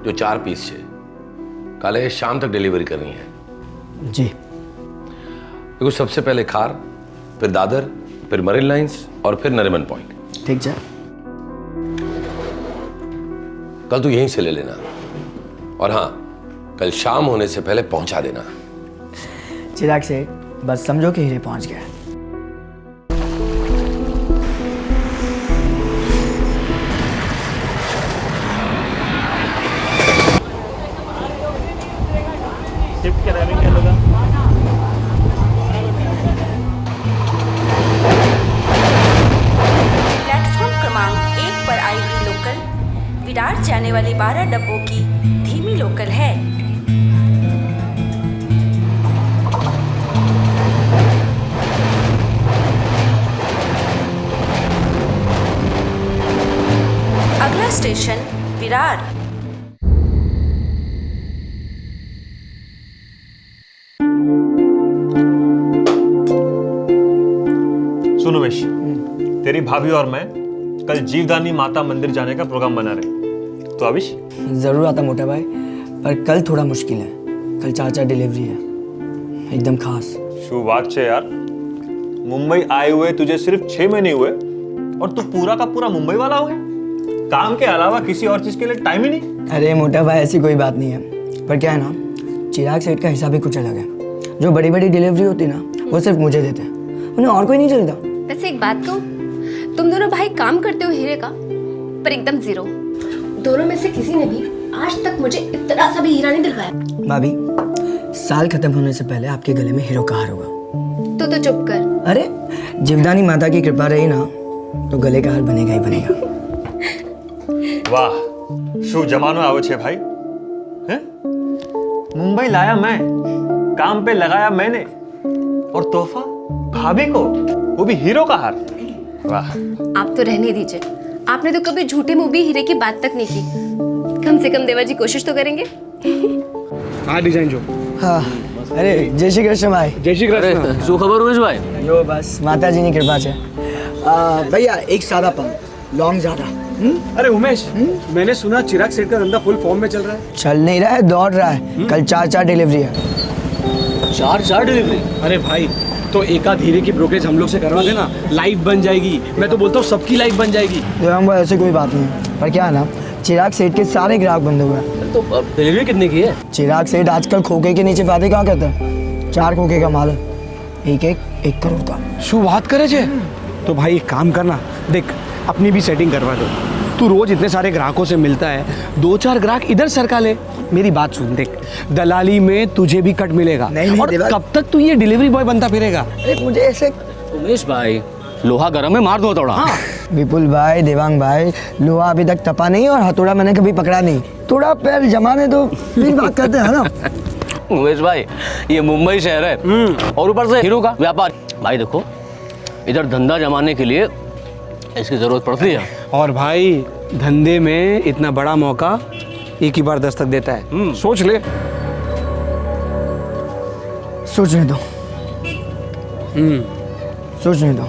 जो 4 पीस છે કાલે शाम तक डिलीवरी करनी है। जी। देखो, सबसे पहले खार, फिर दादर, फिर मरीन लाइंस और फिर नरीमन पॉइंट। ठीक है। कल तू यहीं से ले लेना, और हाँ, कल शाम होने से पहले पहुंचा देना। चिराग से बस समझो कि हीरे पहुंच गया। शिफ्ट के टाइमिंग क्या लगा? प्लेटफॉर्म क्रमांक 1 पर आई हुई लोकल विरार जाने वाली 12 डब्बों की धीमी लोकल है। अगला स्टेशन विरार। सुन उमेश, तेरी भाभी और मैं कल जीवदानी माता मंदिर जाने का प्रोग्राम बना रहे हैं, तो अविश? जरूर आता मोटा भाई, पर कल थोड़ा मुश्किल है। कल 4 डिलीवरी है, एकदम खास। शुभ बात है यार। मुंबई आए हुए तुझे सिर्फ 6 महीने हुए और तू पूरा का पूरा मुंबई वाला हो गया। काम के अलावा किसी और चीज के लिए टाइम ही नहीं। अरे मोटा भाई, ऐसी कोई बात नहीं है, पर क्या है ना, चिराग सेठ का हिसाब ही कुछ अलग है। जो बड़ी बड़ी डिलीवरी होती है ना, वो सिर्फ मुझे देते हैं, उन्हें और कोई नहीं चलता। वैसे एक बात कहूं, तुम दोनों भाई काम करते हो हीरे का, पर एकदम जीरो। दोनों में से किसी ने भी आज तक मुझे इतना सा भी हीरा नहीं दिलवाया। भाभी, साल खत्म होने से पहले आपके गले में हीरो का हार होगा। तो चुप कर। अरे, जीवदानी माता की कृपा रही ना, तो गले का हार बनेगा ही बनेगा। वाह, शुभ जमानो आवो छे भाई। हैं? मुंबई लाया मैं, काम पे लगाया मैंने, और तोहफा भाभी को, वो भी हीरो का हार। वाह। आप तो रहने दीजिए, आपने तो कभी झूठे मुंह भी हीरे की बात तक नहीं की। कम से कम देवा जी कोशिश तो करेंगे। हाँ डिजाइन जो। हाँ, अरे जय श्री कृष्ण भाई। जय श्री कृष्ण। શું ખબર ઉમેશ ભાઈ? जो बस माता जी की कृपा से। भैया एक सादा पान, लौंग ज्यादा। अरे उमेश, मैंने सुना चिराग सेठ का धंधा फुल फॉर्म में चल रहा है। चल नहीं रहा है, दौड़ रहा है। कल 4 डिलीवरी है। 4 डिलीवरी? अरे भाई, तो एक आध हीरे की ब्रोकरेज हम लोग से करवा देना, लाइफ बन जाएगी। मैं तो बोलता हूँ सबकी लाइफ बन जाएगी। तो ऐसे कोई बात नहीं है, पर क्या है ना, चिराग सेठ के सारे ग्राहक बंद हुए हैं। तो डिलीवरी कितने की है? चिराग सेठ आजकल खोखे के नीचे बातें क्या करते हैं। 4 खोखे का माल है, एक करोड़ का। शू बात करे छे? तो भाई एक काम करना, देख अपनी भी सेटिंग करवा दो। तू रोज इतने सारे ग्राहकों से मिलता है, 2-4 ग्राहक इधर सरका ले। मेरी बात सुन, देख दलाली में तुझे भी कट मिलेगा। नहीं, और देवा- कब तक तू ये डिलीवरी बॉय बनता फिरेगा? अरे मुझे ऐसे। उमेश भाई, लोहा गरम है, मार दो थोड़ा। हाँ। विपुल भाई, देवांग भाई, लोहा अभी तक तपा नहीं और हथौड़ा मैंने कभी पकड़ा नहीं। थोड़ा पैर जमाने दो, फिर बात करते हैं ना। उमेश भाई, ये मुंबई शहर है और ऊपर से हीरो का व्यापार। भाई देखो, इधर धंधा जमाने के लिए इसकी जरूरत पड़ती है। और भाई धंधे में इतना बड़ा मौका एक ही बार दस्तक देता है। सोच ले। सोचने दो। सोचने दो।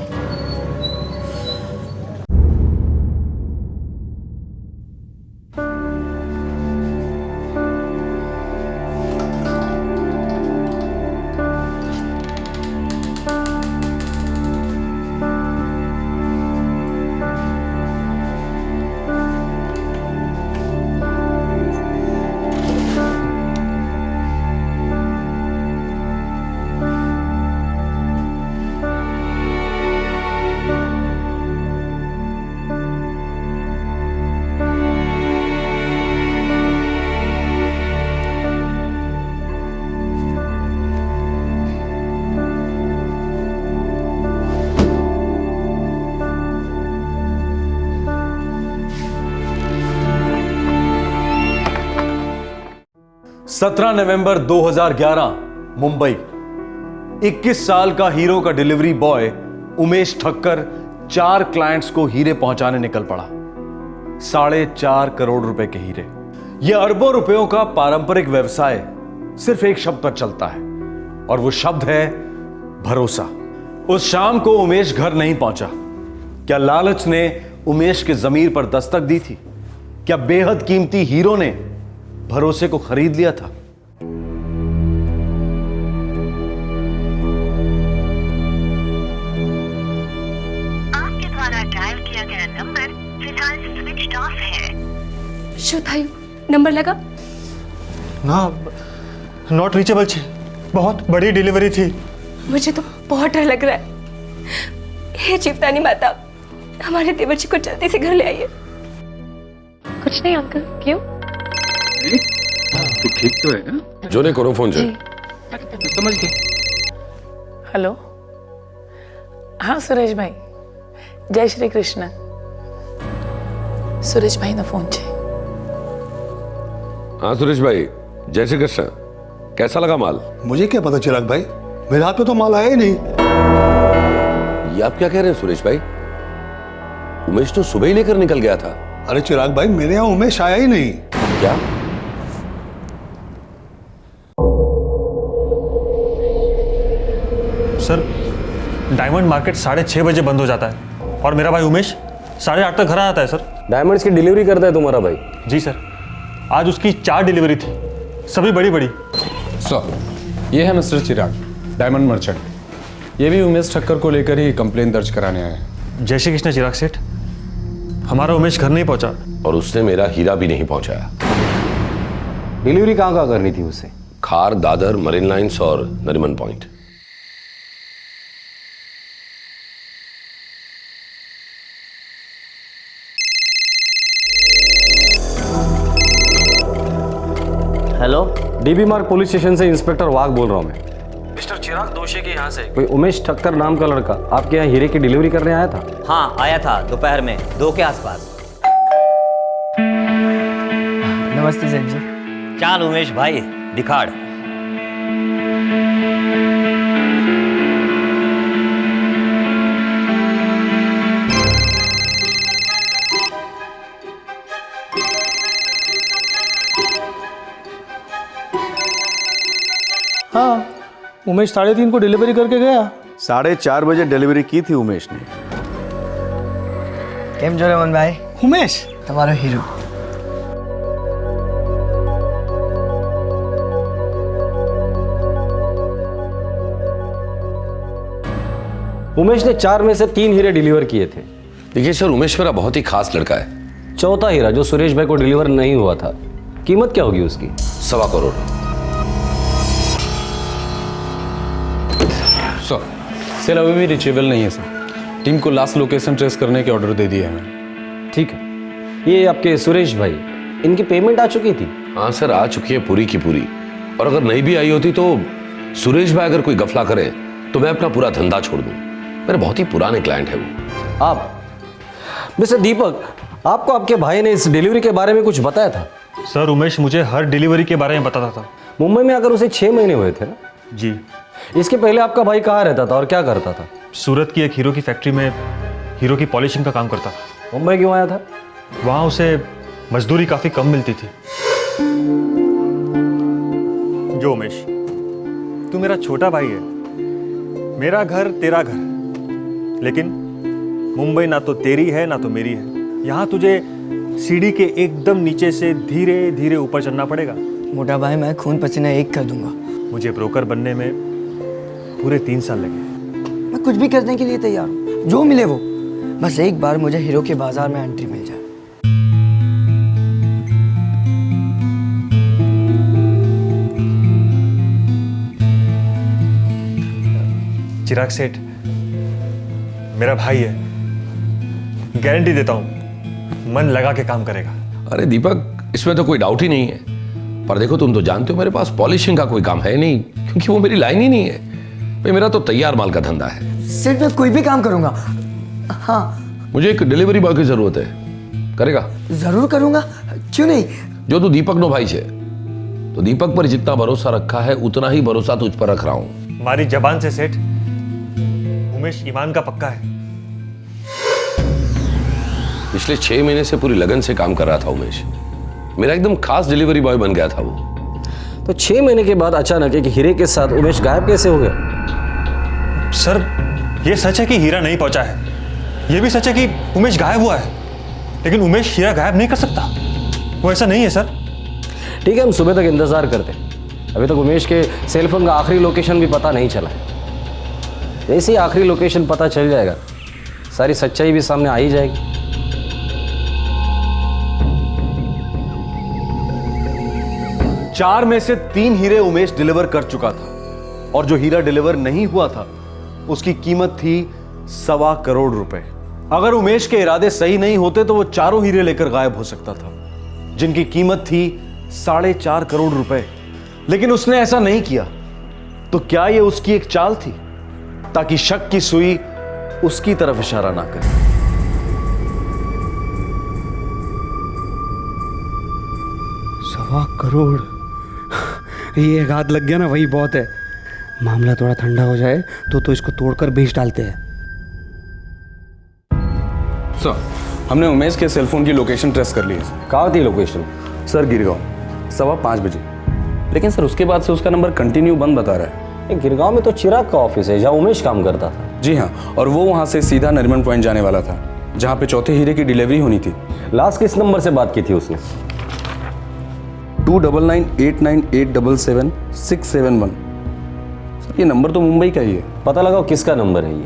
सत्रह नवंबर 2011 मुंबई। 21 साल का हीरो का delivery boy Umesh Thakkar 4 clients को हीरे पहुंचाने निकल पड़ा। 4.5 करोड़ रुपए के हीरे। यह अरबों रुपयों का पारंपरिक व्यवसाय सिर्फ एक शब्द पर चलता है, और वो शब्द है भरोसा। उस शाम को उमेश घर नहीं पहुंचा। क्या लालच ने उमेश के जमीर पर दस्तक दी थी? क्या बेहद कीमती हीरो ने भरोसे को खरीद लिया था। आपके द्वारा डायल किया गया नंबर फिलहाल स्विच ऑफ है। शोधायु नंबर लगा? ना, नॉट रीचेबल छे। बहुत बड़ी डिलीवरी थी। मुझे तो बहुत डर लग रहा है। हे जीवतानी माता, हमारे देवर जी को जल्दी से घर ले आइए। कुछ नहीं अंकल, क्यों? तू ठीक तो है ना? जो ने करो फोन जो समझ गए। हेलो, हाँ સુરેશ ભાઈ, જય શ્રી કૃષ્ણ। સુરેશ ભાઈનો ફોન છે। हाँ सुरेश भाई, जय श्री कृष्ण। कैसा लगा माल? मुझे क्या पता चिराग भाई, मेरे हाथ में तो माल आया ही नहीं। ये आप क्या कह रहे हैं सुरेश भाई? उमेश तो सुबह ही लेकर निकल गया था। अरे चिराग भाई, मेरे यहाँ उमेश आया ही नहीं। क्या? सर, डायमंड मार्केट 6:30 बजे बंद हो जाता है और मेरा भाई उमेश 8:30 तक घर आ जाता है सर। डायमंड्स की डिलीवरी करता है तुम्हारा भाई? जी सर, आज उसकी 4 डिलीवरी थी, सभी बड़ी बड़ी। सर, ये है मिस्टर चिराग, डायमंड मर्चेंट। ये भी उमेश ठक्कर को लेकर ही कंप्लेन दर्ज कराने आए हैं। जय श्री कृष्ण चिराग सेठ, हमारा उमेश घर नहीं पहुंचा और उसने मेरा हीरा भी नहीं पहुंचाया। डिलीवरी कहाँ करनी थी उसे? खार, दादर, मरीन लाइंस और नरीमन पॉइंट। हेलो, डीबी मार्ग पुलिस स्टेशन से इंस्पेक्टर वाघ बोल रहा हूँ मैं। मिस्टर चिराग दोषी के यहाँ से कोई उमेश ठक्कर नाम का लड़का आपके यहाँ हीरे की डिलीवरी करने आया था? हाँ आया था, दोपहर में 2 के आसपास। नमस्ते सेठ जी। चाल उमेश भाई, दिखाड़। हाँ, उमेश 3:30 को डिलीवरी करके गया। 4:30 बजे डिलीवरी की थी उमेश ने। केम जो रमन भाई? उमेश तुम्हारा हीरो। उमेश ने 4 में से 3 हीरे डिलीवर किए थे। देखिए सर, उमेश मेरा बहुत ही खास लड़का है। चौथा हीरा जो सुरेश भाई को डिलीवर नहीं हुआ था, कीमत क्या होगी उसकी? 1.25 करोड़। सर, सेल अभी भी रिचेबल नहीं है सर। टीम को लास्ट लोकेशन ट्रेस करने के ऑर्डर दे दिए हैं मैंने। ठीक है, ये आपके सुरेश भाई, इनकी पेमेंट आ चुकी थी? हाँ सर, आ चुकी है पूरी की पूरी। और अगर नहीं भी आई होती तो सुरेश भाई अगर कोई गफला करे तो मैं अपना पूरा धंधा छोड़ दूं। मेरे बहुत ही पुराने क्लाइंट है वो। आप मिस्टर दीपक, आपको आपके भाई ने इस डिलीवरी के बारे में कुछ बताया था? सर, उमेश मुझे हर डिलीवरी के बारे में बताता था। मुंबई में आकर उसे 6 महीने हुए थे ना? जी। इसके पहले आपका भाई कहाँ रहता था और क्या करता था? सूरत की एक हीरो की फैक्ट्री में हीरो की पॉलिशिंग का काम करता था। मुंबई क्यों आया था? वहाँ उसे मजदूरी काफ़ी कम मिलती थी। जो उमेश, तू मेरा छोटा भाई है, मेरा घर तेरा घर, लेकिन मुंबई ना तो तेरी है ना तो मेरी है। यहाँ तुझे सीढ़ी के एकदम नीचे से धीरे धीरे ऊपर चढ़ना पड़ेगा। मोटा भाई, मैं खून पसीना एक कर दूंगा। मुझे ब्रोकर बनने में पूरे 3 साल लगे। मैं कुछ भी करने के लिए तैयार हूँ, जो मिले वो। बस एक बार मुझे हीरो के बाजार में एंट्री मिल जाए। चिराग सेठ मेरा भाई है, गारंटी देता हूं मन लगा के काम करेगा। अरे दीपक, इसमें तो कोई डाउट ही नहीं है। पर देखो, तुम तो जानते हो मेरे पास पॉलिशिंग का कोई काम है नहीं, क्योंकि वो मेरी लाइन ही नहीं है। भाई, मेरा तो तैयार माल का धंधा है। सिर्फ मैं कोई भी काम करूंगा। हाँ, मुझे एक डिलीवरी बॉय की जरूरत है। करेगा? जरूर करूंगा, क्यों नहीं। जो तू दीपक नो भाई छे, तो दीपक पर जितना भरोसा रखा है उतना ही भरोसा तुझ पर रख रहा हूं। हमारी जबान से सेठ, उमेश ईमान का पक्का है। पिछले 6 महीने से पूरी लगन से काम कर रहा था उमेश। मेरा एकदम खास डिलीवरी बॉय बन गया था वो। तो 6 महीने के बाद अचानक एक हीरे के साथ उमेश गायब कैसे हो गया? सर, ये सच है कि हीरा नहीं पहुंचा है, ये भी सच है कि उमेश गायब हुआ है, लेकिन उमेश हीरा गायब नहीं कर सकता। वो ऐसा नहीं है सर। ठीक है, हम सुबह तक इंतज़ार करते हैं। अभी तक उमेश के सेल फोन का आखिरी लोकेशन भी पता नहीं चला है। जैसे ही आखिरी लोकेशन पता चल जाएगा, सारी सच्चाई भी सामने आ ही जाएगी। 4 में से 3 हीरे उमेश डिलीवर कर चुका था, और जो हीरा डिलीवर नहीं हुआ था उसकी कीमत थी 1.25 करोड़ रुपए। अगर उमेश के इरादे सही नहीं होते तो वो चारों हीरे लेकर गायब हो सकता था, जिनकी कीमत थी 4.5 करोड़ रुपए। लेकिन उसने ऐसा नहीं किया। तो क्या यह उसकी एक चाल थी, ताकि शक की सुई उसकी तरफ इशारा ना करे? 1.25 करोड़, ये एक हाथ लग गया ना, वही बहुत है। मामला थोड़ा ठंडा हो जाए तो इसको तोड़कर बेच डालते हैं। सर, हमने उमेश के सेलफोन की लोकेशन ट्रेस कर ली है। कहाँ थी लोकेशन? सर, गिरगांव, 5:15 बजे। लेकिन सर उसके बाद से उसका नंबर कंटिन्यू बंद बता रहा है। गिरगांव में तो चिराग का ऑफिस है, जहाँ उमेश काम करता था। जी हाँ, और वो वहाँ से सीधा नरीमन पॉइंट जाने वाला था, जहाँ पे चौथे हीरे की डिलीवरी होनी थी। लास्ट किस नंबर से बात की थी उसने? 299898777671। सर, ये नंबर तो मुंबई का ही है। पता लगाओ किसका नंबर है ये।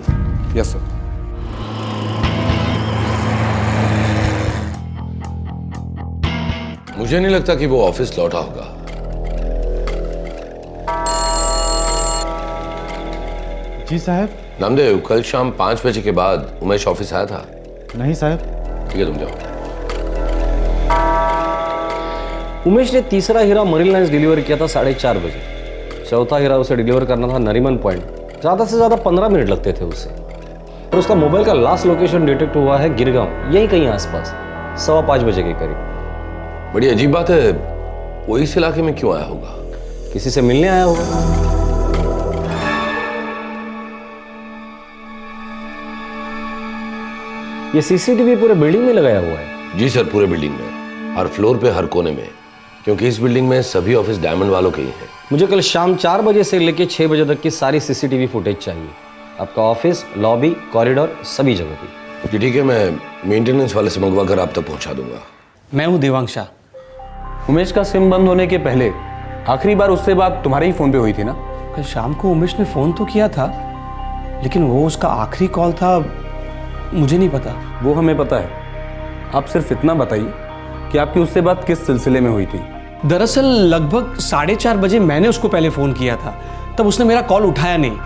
Yes sir. मुझे नहीं लगता कि वो ऑफिस लौटा होगा। जी साहब। नामदेव, कल शाम 5 बजे के बाद उमेश ऑफिस आया था? नहीं साहब। ठीक है, तुम जाओ। उमेश ने तीसरा हीरा मरीन लाइन्स डिलीवर किया था 4:30 बजे। चौथा हीरा उसे डिलीवर करना था नरीमन पॉइंट। ज़्यादा से ज़्यादा 15 मिनट लगते थे उसे। और उसका मोबाइल का लास्ट लोकेशन डिटेक्ट हुआ है गिरगांव, यही कहीं आसपास, 5:15 बजे के करीब। बड़ी अजीब बात है, वो इस इलाके में क्यों आया होगा? किसी से मिलने आया होगा। ये सीसीटीवी पूरे बिल्डिंग में लगाया हुआ है? जी सर, पूरे बिल्डिंग में, हर फ्लोर पे, हर कोने में, क्योंकि इस बिल्डिंग में सभी ऑफिस डायमंड वालों के ही हैं। मुझे कल शाम 4 बजे से लेकर 6 बजे तक की सारी सीसीटीवी फुटेज चाहिए। आपका ऑफिस, लॉबी, कॉरिडोर, सभी जगह की। जी ठीक है, मैं मेंटेनेंस वाले से मंगवा कर आप तक पहुंचा दूंगा। मैं हूँ देवांशा। उमेश का सिम बंद होने के पहले आखिरी बार उससे बात तुम्हारे ही फोन पे हुई थी ना? कल शाम को उमेश ने फ़ोन तो किया था, लेकिन वो उसका आखिरी कॉल था, मुझे नहीं पता। वो हमें पता है। आप सिर्फ इतना बताइए कि आपकी उससे बात किस सिलसिले में हुई थी। दरअसल लगभग 4:30 बजे मैंने उसको पहले फ़ोन किया था, तब उसने मेरा कॉल उठाया नहीं,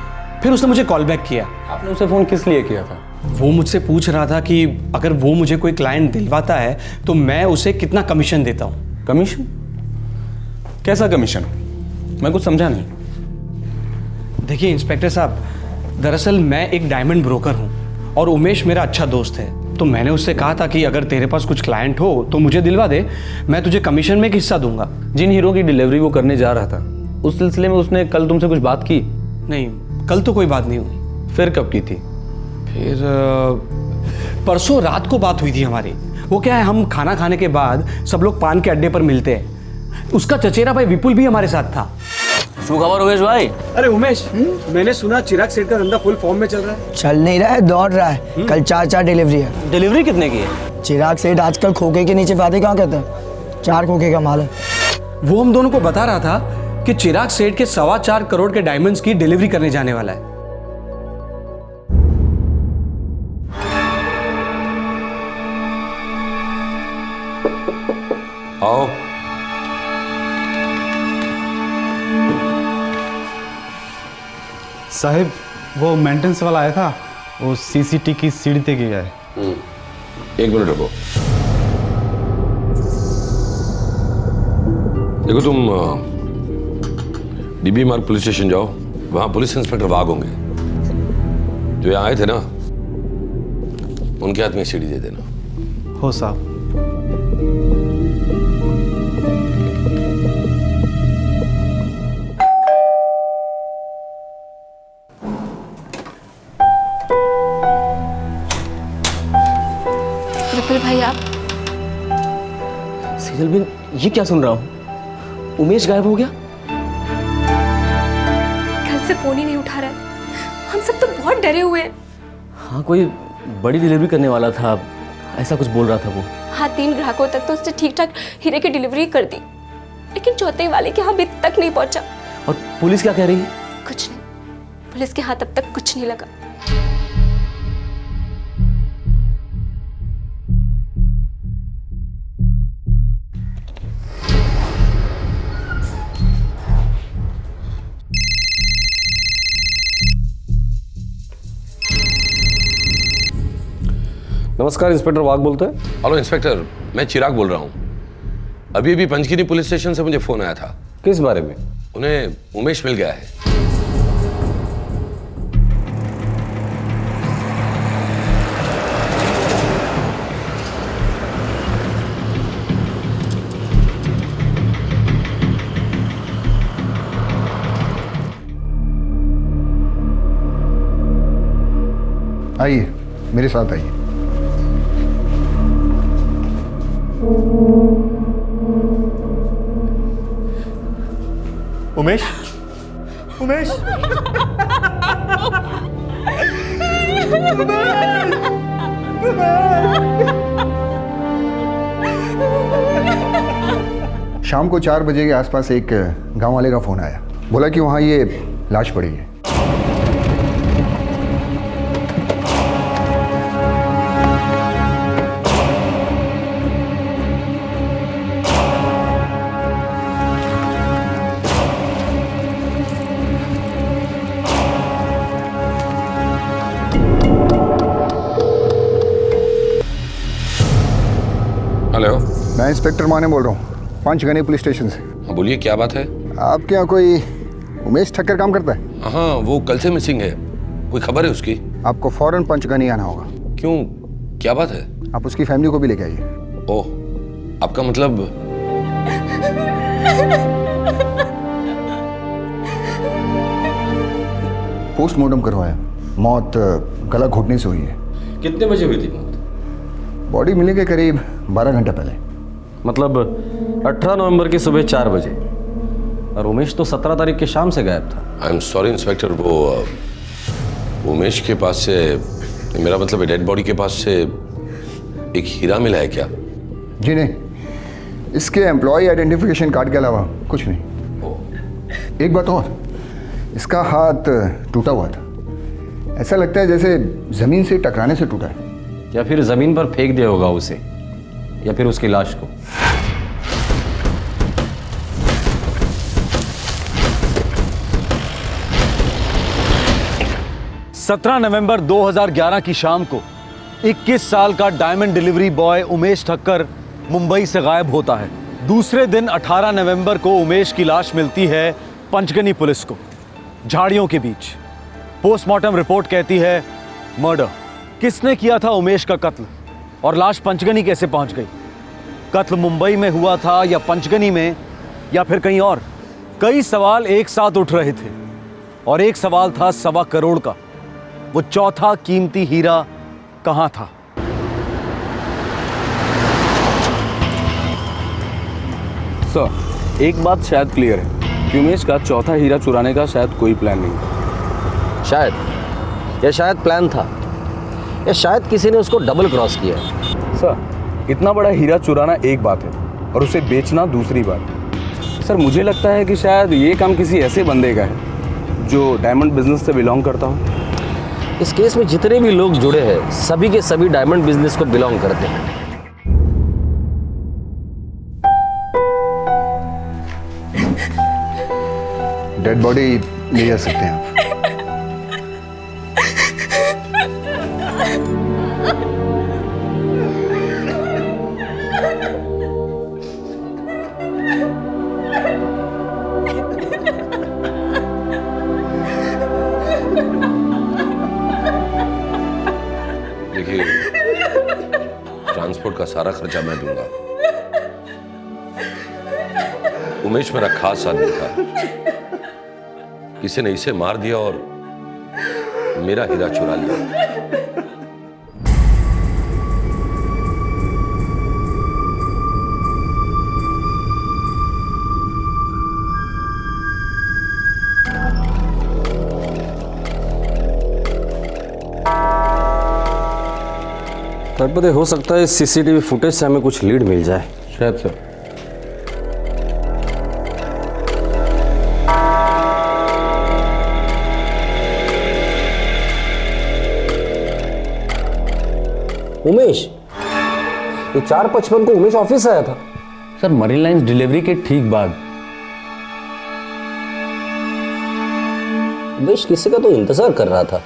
फिर उसने मुझे कॉल बैक किया। आपने उसे फ़ोन किस लिए किया था? वो मुझसे पूछ रहा था कि अगर वो मुझे कोई क्लाइंट दिलवाता है तो मैं उसे कितना कमीशन देता हूँ। कमीशन? कैसा कमीशन? मैं कुछ समझा नहीं। देखिए इंस्पेक्टर साहब, दरअसल मैं एक डायमंड ब्रोकर हूँ और उमेश मेरा अच्छा दोस्त है। तो मैंने उससे कहा था कि अगर तेरे पास कुछ क्लाइंट हो तो मुझे दिलवा दे, मैं तुझे कमीशन में एक हिस्सा दूंगा। जिन हीरो की डिलीवरी वो करने जा रहा था, उस सिलसिले में उसने कल तुमसे कुछ बात की? नहीं, कल तो कोई बात नहीं हुई। फिर कब की थी? फिर परसों रात को बात हुई थी हमारी। वो क्या है, हम खाना खाने के बाद सब लोग पान के अड्डे पर मिलते हैं। उसका चचेरा भाई विपुल भी हमारे साथ था। शुभ खबर उमेश भाई। अरे उमेश, मैंने सुना चिराग सेठ का धंधा फुल फॉर्म में चल रहा है। चल नहीं रहा है, दौड़ रहा है। कल 4 डिलीवरी है। डिलीवरी कितने की है? चिराग सेठ आजकल खोखे के नीचे बातें कहाँ कहते हैं, 4 खोखे का माल है। वो हम दोनों को बता रहा था कि चिराग सेठ के 4.25 करोड़ के डायमंड्स की डिलीवरी करने जाने वाला है। आओ। साहब, वो मेंटेनेंस वाला आया था, वो सीसीटी की सीढ़ी पे गया है। 1 मिनट रुको। देखो, तुम डीबी मार्ग पुलिस स्टेशन जाओ, वहां पुलिस इंस्पेक्टर वाघ होंगे, जो यहाँ आए थे ना, उनके हाथ में सीढ़ी दे देना। हो साहब। विपुल भाई, आप? सीजल बिन, ये क्या सुन रहा हूँ? उमेश गायब हो गया? कल से फोन ही नहीं उठा रहा है। हम सब तो बहुत डरे हुए हैं। हाँ, कोई बड़ी डिलीवरी करने वाला था, ऐसा कुछ बोल रहा था वो। हाँ, 3 ग्राहकों तक तो उसने ठीक ठाक हीरे की डिलीवरी कर दी। लेकिन चौथे वाले के यहाँ अभी तक नहीं पहुंचा। और पुलिस क्या कह रही है? कुछ नहीं, पुलिस के हाथ अब तक कुछ नहीं लगा। नमस्कार, इंस्पेक्टर वाघ बोलते हैं। हेलो इंस्पेक्टर, मैं चिराग बोल रहा हूँ। अभी अभी पंचगिनी पुलिस स्टेशन से मुझे फोन आया था। किस बारे में? उन्हें उमेश मिल गया है। आइए, मेरे साथ आइए। उमेश, उमेश, शाम को 4 बजे के आसपास एक गांव वाले का फोन आया। बोला कि वहाँ ये लाश पड़ी है। हेलो, मैं इंस्पेक्टर माने बोल रहा हूँ, पंचगनी पुलिस स्टेशन से। हाँ बोलिए, क्या बात है? आपके यहाँ कोई उमेश ठक्कर काम करता है? हाँ, वो कल से मिसिंग है। कोई खबर है उसकी? आपको फौरन पंचगनी आना होगा। क्यों, क्या बात है? आप उसकी फैमिली को भी लेके आइए। ओह, आपका मतलब? पोस्टमार्टम करवाया, मौत गला घोटने से हुई है। कितने बजे हुई थी मौत? बॉडी मिलने के करीब 12 घंटे पहले। मतलब 18 नवंबर की सुबह 4 बजे। और उमेश तो 17 तारीख की शाम से गायब था। आई एम सॉरी इंस्पेक्टर, वो उमेश के पास से, मेरा मतलब डेड बॉडी के पास से एक हीरा मिला है क्या? जी नहीं, इसके एम्प्लॉय आइडेंटिफिकेशन कार्ड के अलावा कुछ नहीं। एक बात और, इसका हाथ टूटा हुआ था। ऐसा लगता है जैसे जमीन से टकराने से टूटा है। या फिर जमीन पर फेंक दिया होगा उसे, या फिर उसकी लाश को। सत्रह नवंबर 2011 की शाम को 21 साल का diamond delivery boy Umesh Thakkar Mumbai से गायब होता है। दूसरे दिन 18 नवंबर को उमेश की लाश मिलती है पंचगनी पुलिस को, झाड़ियों के बीच। पोस्टमार्टम रिपोर्ट कहती है मर्डर। किसने किया था उमेश का कत्ल, और लाश पंचगनी कैसे पहुंच गई? कत्ल मुंबई में हुआ था या पंचगनी में, या फिर कहीं और? कई सवाल एक साथ उठ रहे थे, और एक सवाल था 1.25 करोड़ का। वो चौथा कीमती हीरा कहां था? सर, एक बात शायद क्लियर है कि उमेश का चौथा हीरा चुराने का शायद कोई प्लान नहीं था। शायद प्लान था, या शायद किसी ने उसको डबल क्रॉस किया। सर, इतना बड़ा हीरा चुराना एक बात है और उसे बेचना दूसरी बात। सर, मुझे लगता है कि शायद ये काम किसी ऐसे बंदे का है जो डायमंड बिजनेस से बिलोंग करता हो। इस केस में जितने भी लोग जुड़े हैं सभी के सभी डायमंड बिजनेस को बिलोंग करते हैं। डेड बॉडी ले जा सकते हैं आप। देखिए, ट्रांसपोर्ट का सारा खर्चा मैं दूंगा। उमेश मेरा खास आदमी था। किसी ने इसे मार दिया और मेरा हीरा चुरा लिया। पता हो सकता है सीसीटीवी फुटेज से हमें कुछ लीड मिल जाए। शायद सर। उमेश, ये 4:55 को उमेश ऑफिस आया था। सर मरीन लाइंस डिलीवरी के ठीक बाद। उमेश किसी का तो इंतजार कर रहा था।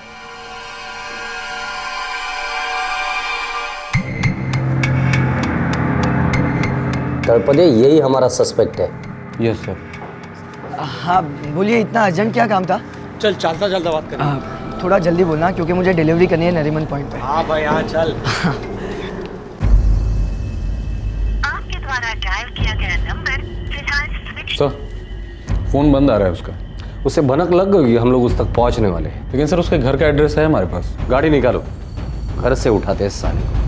तड़पदे, यही हमारा सस्पेक्ट है। Yes sir. हाँ बोलिए, इतना अर्जेंट क्या काम था? चल चलता चलता बात कर। थोड़ा जल्दी बोलना क्योंकि मुझे डिलीवरी करनी है नरीमन पॉइंट पे। हाँ भाई हाँ चल। आपके द्वारा डायल किया गया नंबर फिलहाल स्विच। सर फोन बंद आ रहा है उसका। उसे भनक लग गई हम लोग उस तक पहुंच नहीं वाले। लेकिन सर उसके घर का एड्रेस है हमारे पास। गाड़ी निकालो, घर से उठाते हैं इस साले को।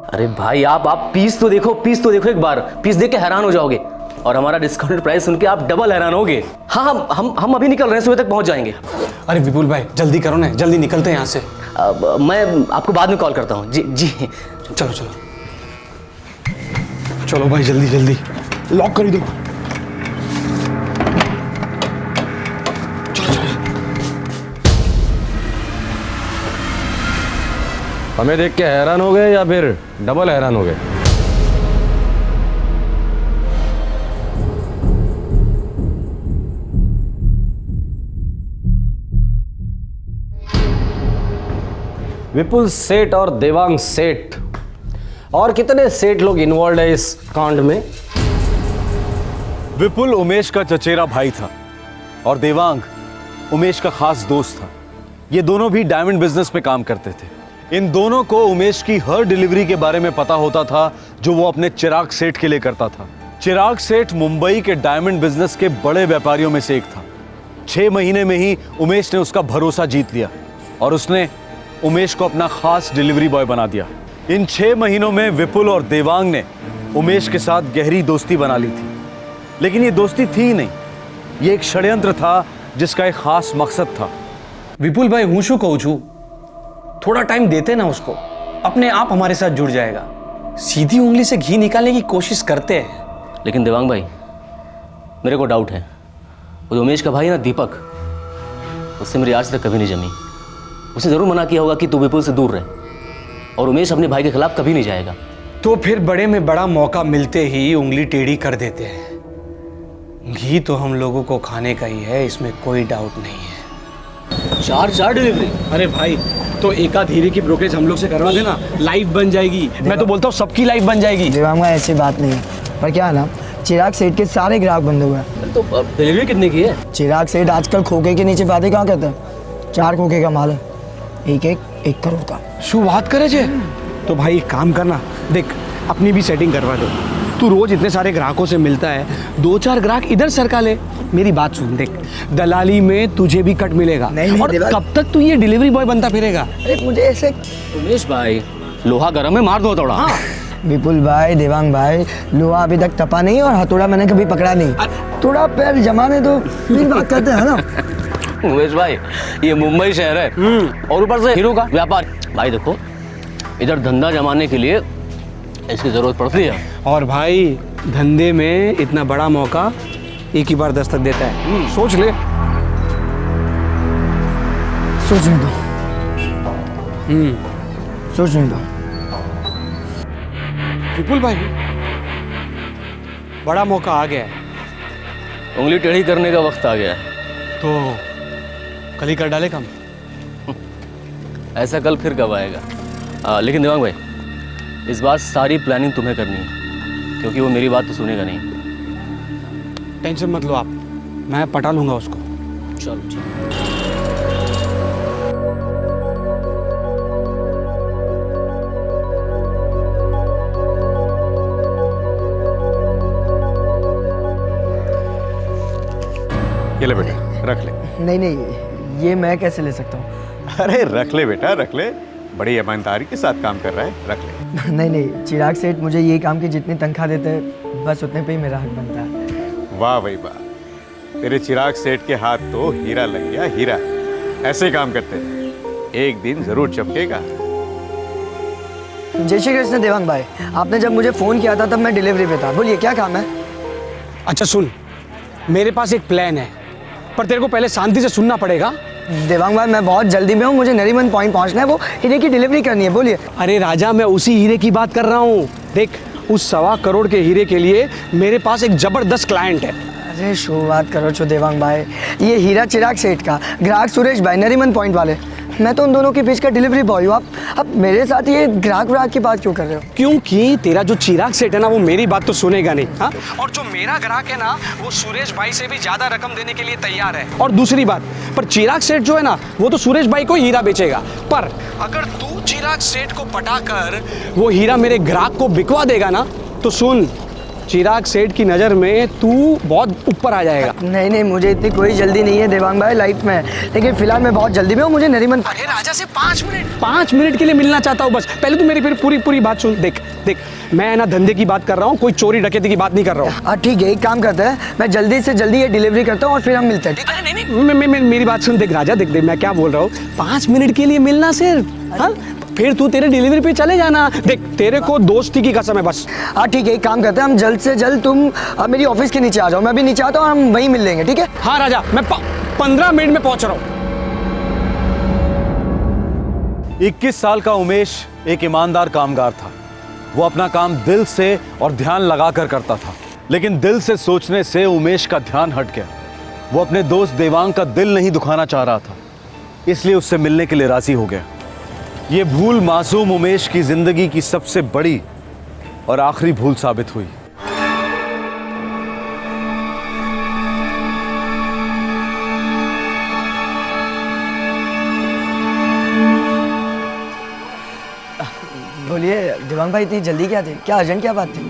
अरे भाई आप पीस तो देखो एक बार। पीस देख के हैरान हो जाओगे और हमारा डिस्काउंटेड प्राइस सुन के आप डबल हैरान होगे। हाँ हम अभी निकल रहे हैं, सुबह तक पहुंच जाएंगे। अरे विपुल भाई जल्दी करो ना, जल्दी निकलते हैं यहाँ से। मैं आपको बाद में कॉल करता हूँ। जी चलो चलो चलो भाई जल्दी जल्दी लॉक कर दो। हमें देख के हैरान हो गए या फिर डबल हैरान हो गए? विपुल सेठ और देवांग सेठ और कितने सेठ लोग इन्वॉल्व है इस कांड में? विपुल उमेश का चचेरा भाई था और देवांग उमेश का खास दोस्त था। ये दोनों भी डायमंड बिजनेस में काम करते थे। इन दोनों को उमेश की हर डिलीवरी के बारे में पता होता था जो वो अपने चिराग सेठ के लिए करता था। चिराग सेठ मुंबई के डायमंड बिजनेस के बड़े व्यापारियों में से एक था। 6 महीने में ही उमेश ने उसका भरोसा जीत लिया और उसने उमेश को अपना खास डिलीवरी बॉय बना दिया। इन 6 महीनों में विपुल और देवांग ने उमेश के साथ गहरी दोस्ती बना ली थी। लेकिन ये दोस्ती थी ही नहीं, ये एक षड्यंत्र था जिसका एक खास मकसद था। विपुल भाई हूँ शू कहूँ छू, थोड़ा टाइम देते ना उसको, अपने आप हमारे साथ जुड़ जाएगा। सीधी उंगली से घी निकालने की कोशिश करते हैं। लेकिन देवांग भाई मेरे को डाउट है, वो जो उमेश का भाई है ना दीपक, उससे मेरी आज तक कभी नहीं जमी। उसे जरूर मना किया होगा कि तू विपुल से दूर रहे, और उमेश अपने भाई के खिलाफ कभी नहीं जाएगा। तो फिर बड़े में बड़ा मौका मिलते ही उंगली टेढ़ी कर देते हैं। घी तो हम लोगों को खाने का ही है, इसमें कोई डाउट नहीं है। 4 डिलीवरी? अरे भाई तो एकाध हीरे की ब्रोकरेज हम लोग से करवा देना, लाइफ बन जाएगी। मैं तो बोलता हूँ सबकी लाइफ बन जाएगी। देवांग भाई ऐसी बात नहीं है, पर क्या है ना, चिराग सेठ के सारे ग्राहक बंद हुए हैं। तो डिलीवरी कितने की है? चिराग सेठ आजकल खोखे के नीचे बातें कहाँ करते हैं। 4 खोखे का माल है, एक करोड़ का। शू बात करे जे? तो भाई एक काम करना, देख अपनी भी सेटिंग करवा दो। तू रोज इतने सारे ग्राहकों से मिलता है, 2-4 ग्राहक इधर सरका ले। मेरी बात सुन, देख दलाली में तुझे भी कट मिलेगा। नहीं, और कब तक तू ये डिलीवरी बॉय बनता फिरेगा? अरे मुझे ऐसे। उमेश भाई लोहा गर्म है, मार दो थोड़ा। हाँ। विपुल भाई, देवांग भाई, लोहा अभी तक तपा नहीं और हथौड़ा मैंने कभी पकड़ा नहीं। थोड़ा पैर जमाने दो फिर बात करते हैं ना। उमेश भाई ये मुंबई शहर है और ऊपर से हीरो का व्यापार। भाई देखो इधर धंधा जमाने के लिए इसकी जरूरत पड़ती है। और भाई धंधे में इतना बड़ा मौका एक ही बार दस्तक देता है। सोच ले। सोचने दो। सोचने दो। विपुल भाई बड़ा मौका आ गया है, उंगली टेढ़ी करने का वक्त आ गया है। तो कल ही कर डाले काम। ऐसा कल फिर कब आएगा? लेकिन देवांग भाई इस बार सारी प्लानिंग तुम्हें करनी है, क्योंकि वो मेरी बात तो सुनेगा नहीं। टेंशन मत लो आप, मैं पटा लूंगा उसको। चलो ठीक। ये ले बेटा, रख ले। नहीं, ये मैं कैसे ले सकता हूँ? अरे रख ले बेटा, रख ले। बड़ी ईमानदारी के साथ काम कर रहा है, रख ले। नहीं, चिराग सेठ मुझे ये काम की जितनी तनख्वाह देते हैं बस उतने पे ही मेरा हक बनता है। वाह भाई वाह, तेरे चिराग सेठ के हाथ तो हीरा लग गया, हीरा। ऐसे काम करते हैं, एक दिन जरूर चमकेगा। जय श्री कृष्ण देवांग भाई, आपने जब मुझे फोन किया था तब मैं डिलीवरी पे था। बोलिए क्या काम है? अच्छा सुन, मेरे पास एक प्लान है, पर तेरे को पहले शांति से सुनना पड़ेगा। देवांग भाई मैं बहुत जल्दी में हूँ, मुझे नरीमन पॉइंट पहुँचना है, वो हीरे की डिलीवरी करनी है, बोलिए। अरे राजा, मैं उसी हीरे की बात कर रहा हूँ। देख, उस 1.25 करोड़ के हीरे के लिए मेरे पास एक जबरदस्त क्लाइंट है। अरे शो बात करो छो देवांग भाई, ये हीरा चिराग सेठ का ग्राहक सुरेश भाई नरीमन पॉइंट वाले, मैं तो उन दोनों के बीच का डिलीवरी बॉय हूँ। आप मेरे साथ ये ग्राहक की बात क्यों कर रहे हो? क्योंकि तेरा जो चिराग सेठ है ना, वो मेरी बात तो सुनेगा नहीं। हाँ, और जो मेरा ग्राहक है ना, वो सुरेश भाई से भी ज्यादा रकम देने के लिए तैयार है। और दूसरी बात, पर चिराग सेठ जो है ना, वो तो सुरेश भाई को हीरा बेचेगा। पर अगर तू चिराग सेठ को पटाकर वो हीरा मेरे ग्राहक को बिकवा देगा ना, तो सुन, चिराग सेठ की नज़र में तू बहुत ऊपर आ जाएगा। नहीं, मुझे इतनी कोई जल्दी नहीं है देवांग भाई लाइफ में, लेकिन फिलहाल मैं बहुत जल्दी में हूँ, मुझे नरीमन। अरे राजा से 5 मिनट के लिए मिलना चाहता हूँ बस। पहले तू मेरी फिर पूरी बात सुन। देख, मैं ना धंधे की बात कर रहा हूँ, कोई चोरी डकैती की बात नहीं कर रहा हूँ। ठीक है, एक काम करते हैं, मैं जल्दी से जल्दी ये डिलीवरी करता हूँ और फिर हम मिलते हैं, ठीक है? नहीं, मेरी बात सुन। देख राजा, देख मैं क्या बोल रहा हूँ, 5 मिनट के लिए मिलना सिर्फ। हाँ, फिर तू तेरे डिलीवरी पे चले जाना। देख, तेरे को दोस्ती की कसम है बस। हाँ ठीक है, एक काम करते हैं, हम जल्द से जल्द, तुम मेरी ऑफिस के नीचे आ जाओ, मैं भी नीचे आता हूँ, हम वहीं मिल लेंगे, ठीक है? हाँ राजा, मैं 15 मिनट में पहुंच रहा हूँ। 21 साल का उमेश एक ईमानदार कामगार था। वो अपना काम दिल से और ध्यान लगाकर करता था, लेकिन दिल से सोचने से उमेश का ध्यान हट गया। वो अपने दोस्त देवांग का दिल नहीं दुखाना चाह रहा था, इसलिए उससे मिलने के लिए राजी हो गया। ये भूल मासूम उमेश की जिंदगी की सबसे बड़ी और आखिरी भूल साबित हुई। बोलिए देवांग भाई, इतनी जल्दी क्या थी? क्या अर्जेंट क्या बात थी?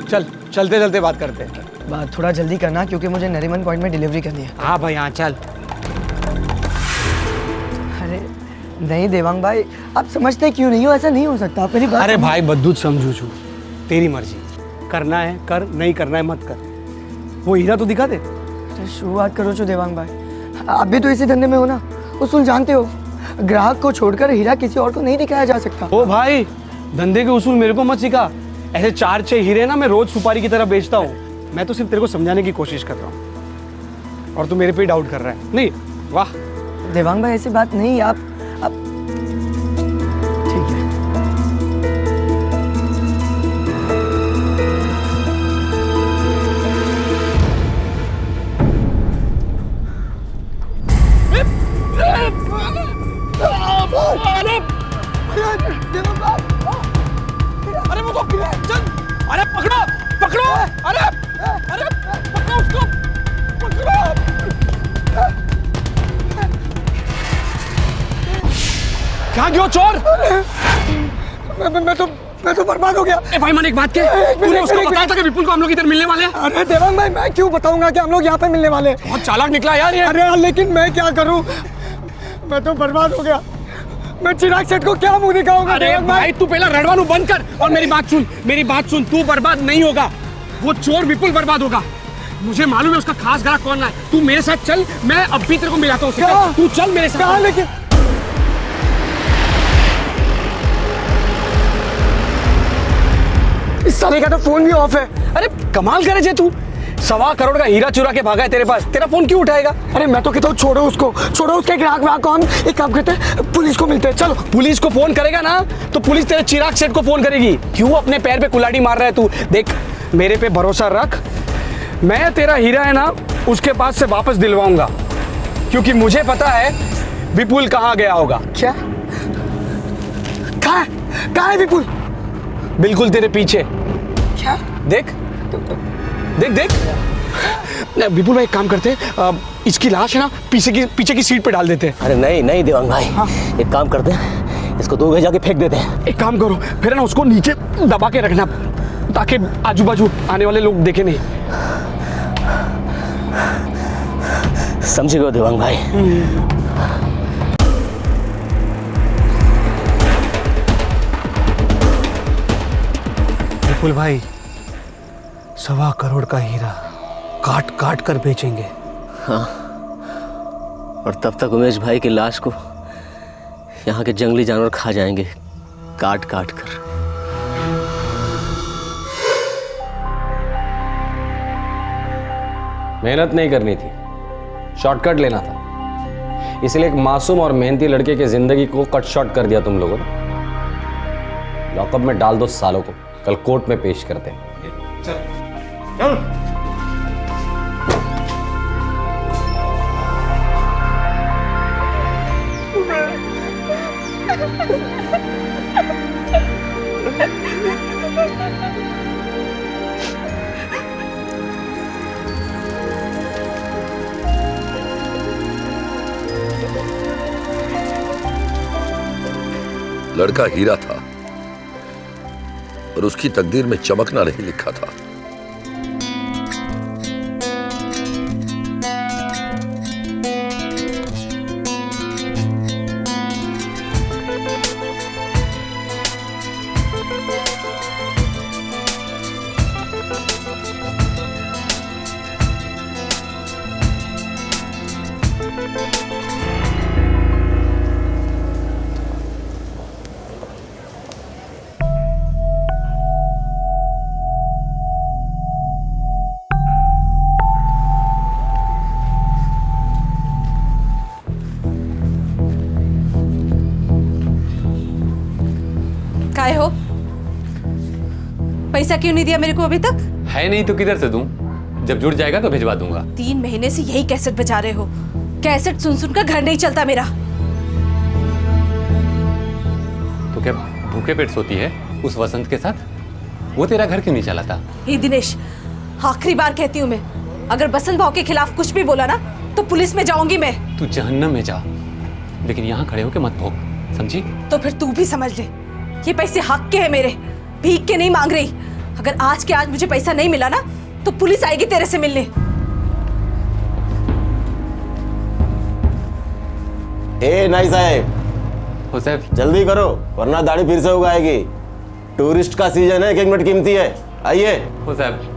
चलते चलते बात करते हैं। बात थोड़ा जल्दी करना, क्योंकि मुझे नरीमन पॉइंट में डिलीवरी करनी है। हाँ भाई, हाँ चल। अरे नहीं देवांग भाई, आप समझते क्यों नहीं हो? ऐसा नहीं हो सकता, आप मेरी बात। अरे भाई बद्दूत समझू छू, तेरी मर्जी, करना है कर, नहीं करना है मत कर। वो हीरा तो दिखा दे। शुरुआत करो छो देवांग भाई, आप भी तो इसी धंधे में हो ना, उसूल जानते हो, ग्राहक को छोड़कर हीरा किसी और को नहीं दिखाया जा सकता। ओ भाई, धंधे के उसूल मेरे को मत सिखा। ऐसे 4-6 हीरे ना मैं रोज सुपारी की तरह बेचता हूँ। मैं तो सिर्फ तेरे को समझाने की कोशिश कर रहा हूँ, और तू मेरे पे डाउट कर रहा है। नहीं, वाह देवांग भाई, ऐसी बात नहीं। आप ठीक है। अरे वो तो चल, अरे पकड़ो पकड़ो, अरे पकड़ो उसको, पकड़ो। क्या क्यों चोर? मैं तो बर्बाद हो गया। ए भाई, मैंने एक बात की, तूने उसको बताया था कि विपुल को हम लोग इधर मिलने वाले हैं? अरे देवांग भाई, मैं क्यों बताऊंगा कि हम लोग यहाँ पे मिलने वाले हैं? बहुत चालाक निकला यार ये। अरे यार, लेकिन मैं क्या करूँ, मैं तो बर्बाद हो गया। मैं चिराग सेठ को क्या मुंह दिखाऊंगा? अरे भाई, तू पहला रड़वानू बंद कर और मेरी बात सुन। तू बर्बाद नहीं होगा, वो चोर विपुल बर्बाद होगा। मुझे मालूम है उसका खास ग्राहक कौन है। तू मेरे साथ चल, मैं अब भी तेरे को मिलाता हूँ उससे। तू चल मेरे साथ। लेकिन इस साले का तो फोन भी ऑफ है। अरे कमाल करे जे तू, 1.25 करोड़ का हीरा चुरा के भागा है तेरे पास, तेरा फोन क्यों उठाएगा? अरे मैं तो कहता हूँ छोड़ो उसके ग्राहक को, हम एक काम करते हैं, पुलिस को मिलते हैं। चलो। पुलिस को फोन करेगा ना तो पुलिस तेरे चिराग सेठ को फोन करेगी। क्यों अपने पैर पे कुल्हाड़ी मार रहा है तू? देख, मेरे पे भरोसा रख, मैं तेरा हीरा है ना उसके पास से वापस दिलवाऊंगा, क्योंकि मुझे पता है विपुल कहाँ गया होगा। क्या? कहाँ है विपुल? बिल्कुल तेरे पीछे। क्या? देख देख देख। विपुल भाई, एक काम करते, इसकी लाश है ना पीछे की सीट पे डाल देते हैं। अरे नहीं देवांग भाई, एक काम करते हैं, इसको 2 गज जाके फेंक देते हैं। एक काम करो, फिर ना उसको नीचे दबा के रखना, ताकि आजू बाजू आने वाले लोग देखे नहीं। समझ गए देवांग भाई। विपुल भाई, 1.25 करोड़ का हीरा काट काट कर बेचेंगे। हाँ, और तब तक उमेश भाई की लाश को यहाँ के जंगली जानवर खा जाएंगे, काट काट कर। मेहनत नहीं करनी थी, शॉर्टकट लेना था। इसलिए एक मासूम और मेहनती लड़के की जिंदगी को कट शॉर्ट कर दिया तुम लोगों ने। लॉकअप में डाल दो सालों को, कल कोर्ट में पेश करते हैं। चल। लड़का हीरा था और उसकी तकदीर में चमकना नहीं लिखा था। काय हो, पैसा क्यों नहीं दिया मेरे को अभी तक? है नहीं तो किधर से दूं? जब जुड़ जाएगा तो भिजवा दूंगा। 3 महीने से यही कैसेट बजा रहे हो। कैसेट सुन सुनकर घर नहीं चलता मेरा। तो क्या भूखे पेट सोती है उस वसंत के साथ? वो तेरा घर क्यों नहीं चलाता? हे दिनेश, आखिरी बार कहती हूँ मैं, अगर बसंत भाव के खिलाफ कुछ भी बोला ना तो पुलिस में जाऊंगी मैं। तू जहन्नम में जा, लेकिन यहाँ खड़े होके मत भोग, समझी? तो फिर तू भी समझ ले, ये पैसे हक के हैं मेरे, भीख के नहीं मांग रही। अगर आज के आज मुझे पैसा नहीं मिला ना तो पुलिस आएगी तेरे से मिलने। ए नाई साहब, हो साहब जल्दी करो वरना दाढ़ी फिर से उगाएगी। टूरिस्ट का सीजन है, 1 मिनट कीमती है। आइए। हो साहब।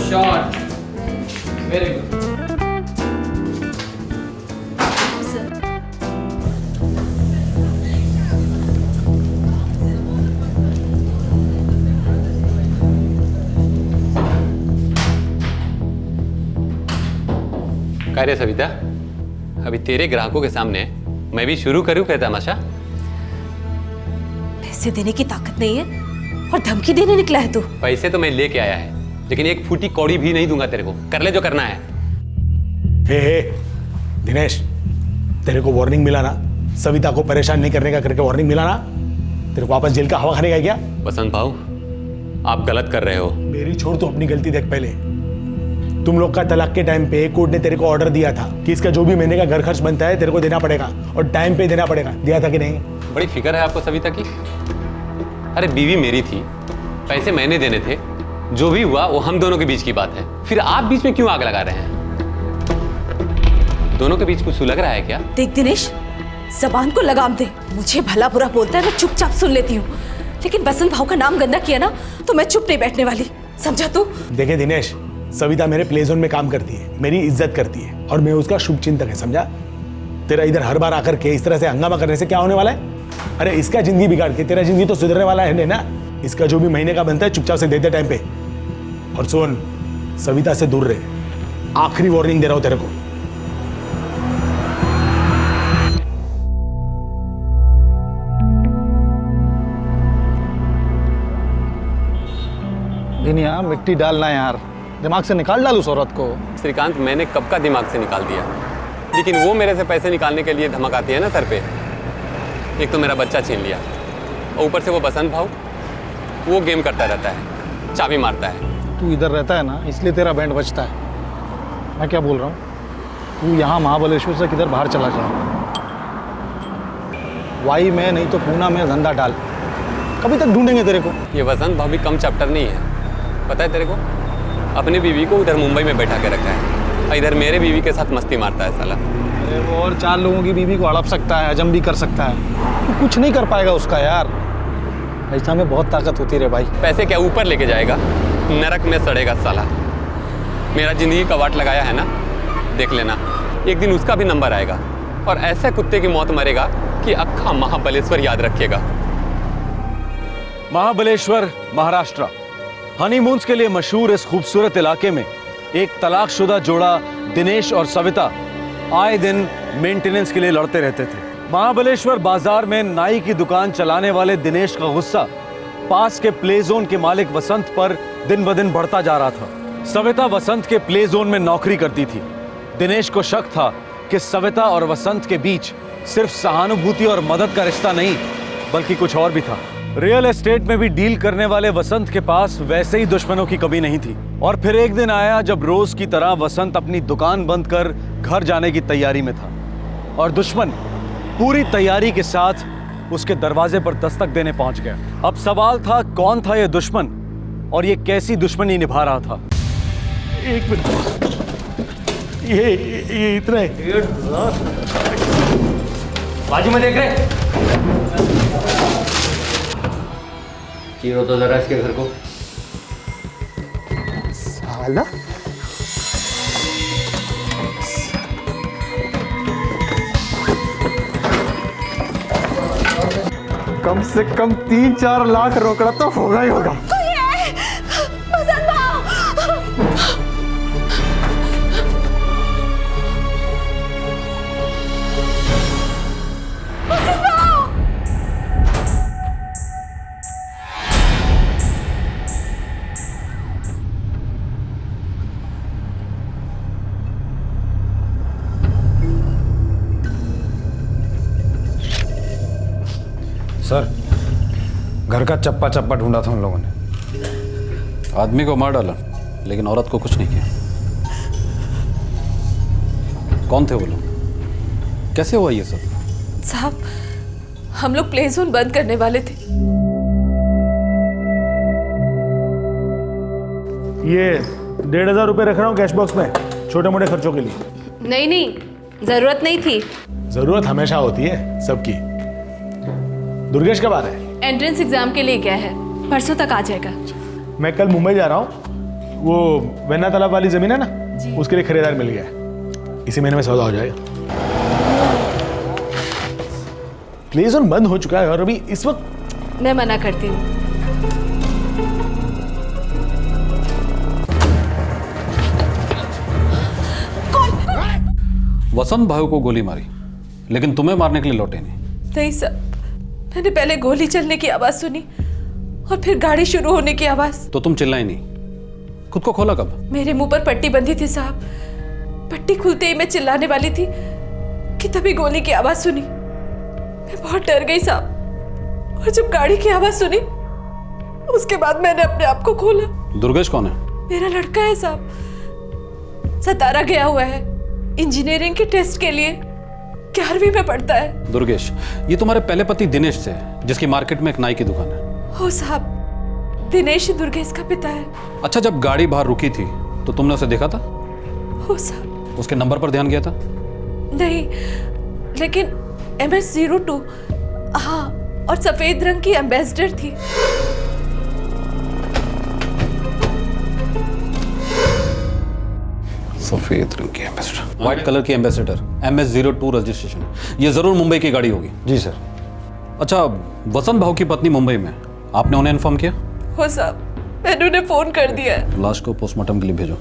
Shot, very good. क्या रे सविता, अभी तेरे ग्राहकों के सामने मैं भी शुरू करूं क्या तमाशा? पैसे देने की ताकत नहीं है और धमकी देने निकला है तू। पैसे तो मैं लेके आया है, लेकिन एक फूटी कौड़ी भी नहीं दूंगा तेरे को। कर ले जो करना है। हे दिनेश, तेरे को वार्निंग मिला ना, सविता को परेशान नहीं करने का करके वार्निंग मिला ना? तेरे को वापस जेल का हवा खाने का क्या? वसंत भाऊ, आप गलत कर रहे हो। मेरी छोड़, तो अपनी गलती देख पहले। तुम लोग का तलाक के टाइम पे कोर्ट ने तेरे को ऑर्डर दिया था कि इसका जो भी महीने का घर खर्च बनता है तेरे को देना पड़ेगा और टाइम पे देना पड़ेगा। दिया था कि नहीं? बड़ी फिक्र है आपको सविता की। अरे बीवी मेरी थी, पैसे मैंने देने थे, जो भी हुआ वो हम दोनों के बीच की बात है। फिर आप बीच में क्यों आग लगा रहे हैं? दोनों के बीच कुछ सुलग रहा है क्या? देख दिनेश, जबान को लगाम दे। मुझे भला बुरा बोलता है, मैं चुपचाप सुन लेती हूँ, लेकिन बसंत भाव का नाम गंदा किया ना तो मैं चुप नहीं बैठने वाली, समझा तू? देखे दिनेश, सविता मेरे प्ले जोन में काम करती है, मेरी इज्जत करती है और मैं उसका शुभ चिंतक है, समझा? तेरा इधर हर बार आकर के इस तरह से हंगामा करने से क्या होने वाला है? अरे इसका जिंदगी बिगाड़ के तेरा जिंदगी तो सुधरने वाला है ना? इसका जो भी महीने का बनता है चुपचाप से दे दे टाइम पे। और सुन, सविता से दूर रहे, आखिरी वार्निंग दे रहा हूं तेरे को। यार मिट्टी डालना यार, दिमाग से निकाल डाल उस औरत को। श्रीकांत, मैंने कब का दिमाग से निकाल दिया, लेकिन वो मेरे से पैसे निकालने के लिए धमक आती है ना सर पे। एक तो मेरा बच्चा छीन लिया और ऊपर से वो बसंत भाव, वो गेम करता रहता है, चाबी मारता है। तू इधर रहता है ना, इसलिए तेरा बैंड बजता है। मैं क्या बोल रहा हूँ, तू यहाँ महाबलेश्वर से किधर बाहर चला जा, वाई में नहीं तो पूना में धंधा डाल, कभी तक ढूंढेंगे तेरे को। ये वसंत भाव भी कम चैप्टर नहीं है, पता है तेरे को? अपनी बीवी को उधर मुंबई में बैठा के रखा है, इधर मेरे बीवी के साथ मस्ती मारता है साला। अरे वो और 4 लोगों की बीवी को हड़प सकता है, हजम भी कर सकता है, तू कुछ नहीं कर पाएगा उसका यार। ऐसा में बहुत ताकत होती रे भाई। पैसे क्या ऊपर लेके जाएगा, नरक में सड़ेगा साला। मेरा जिंदगी का वाट लगाया है ना, देख लेना, एक दिन उसका भी नंबर आएगा। और ऐसे कुत्ते की मौत मरेगा कि अक्खा महाबलेश्वर याद रखिएगा। महाबलेश्वर, महाराष्ट्र। हनीमून्स के लिए मशहूर इस खूबसूरत इलाके में एक तलाकशुदा जोड़ा दिनेश और सविता आए दिन मेंटेनेंस के लिए लड़ते रहते थे। महाबलेश्वर बाजार में नाई की दुकान चलाने वाले दिनेश का गुस्सा पास के प्ले जोन के मालिक वसंत पर दिन ब दिन बढ़ता जा रहा था। सविता वसंत के प्ले जोन में नौकरी करती थी। दिनेश को शक था कि सविता और वसंत के बीच सिर्फ सहानुभूति और मदद का रिश्ता नहीं बल्कि कुछ और भी था। रियल एस्टेट में भी डील करने वाले वसंत के पास वैसे ही दुश्मनों की कमी नहीं थी। और फिर एक दिन आया जब रोज की तरह वसंत अपनी दुकान बंद कर घर जाने की तैयारी में था और दुश्मन पूरी तैयारी के साथ उसके दरवाजे पर दस्तक देने पहुंच गया। अब सवाल था कौन था यह दुश्मन और ये कैसी दुश्मनी निभा रहा था। एक मिनट, ये इतना है। बाजू में देख रहे चीरो तो जरा इसके घर को। साला कम से कम 3-4 लाख रोकड़ा तो होगा ही होगा। सर, घर का चप्पा चप्पा ढूंढा था उन लोगों ने। आदमी को मार डाला लेकिन औरत को कुछ नहीं किया। कौन थे वो लोग? कैसे हुआ ये सब? साहब, हम लोग प्ले जोन बंद करने वाले थे। ये 1,500 रुपए रख रहा हूँ कैश बॉक्स में छोटे मोटे खर्चों के लिए। नहीं नहीं, जरूरत नहीं थी। जरूरत हमेशा होती है सबकी। दुर्गेश कब आ रहा है? एंट्रेंस एग्जाम के लिए गया है, परसों तक आ जाएगा। मैं कल मुंबई जा रहा हूँ। वो वेन्ना तालाब वाली जमीन है ना, उसके लिए खरीदार मिल गया है। इसी महीने में सौदा हो जाएगा। प्ले जोन बंद हो चुका है और अभी इस वक्त मैं मना करती हूँ। वसंत भाई को गोली मारी लेकिन तुम्हें मारने के लिए लौटे नहीं। नहीं सर, मैंने पहले गोली चलने की आवाज सुनी और फिर गाड़ी शुरू होने की आवाज। तो तुम चिल्लाई नहीं? खुद को खोला कब? मेरे मुंह पर पट्टी बंधी थी साहब। पट्टी खुलते ही मैं चिल्लाने वाली थी कि तभी गोली की आवाज सुनी। मैं बहुत डर गई साहब और जब गाड़ी की आवाज सुनी उसके बाद मैंने अपने आप को खोला। दुर्गेश कौन है? मेरा लड़का है साहब, सतारा गया हुआ है इंजीनियरिंग के टेस्ट के लिए, 11वीं में पढ़ता है। दुर्गेश, ये तुम्हारे पहले पति दिनेश से, जिसकी मार्केट में एक नाई की दुकान है। हो साहब, दिनेश दुर्गेश का पिता है। अच्छा, जब गाड़ी बाहर रुकी थी तो तुमने उसे देखा था? हो साहब। उसके नंबर पर ध्यान गया था? नहीं, लेकिन MS02, हाँ, और सफेद रंग की एम्बेसडर थी। सफेद रंग की एम्बेसडर, व्हाइट कलर की एम्बेसडर, MS02 रजिस्ट्रेशन। ये जरूर मुंबई की गाड़ी होगी। जी सर। अच्छा, वसंत भाव की पत्नी मुंबई में, आपने उन्हें इन्फॉर्म किया? हो साहब, मैंने उन्हें फोन कर दिया। लाश को पोस्टमार्टम के लिए भेजो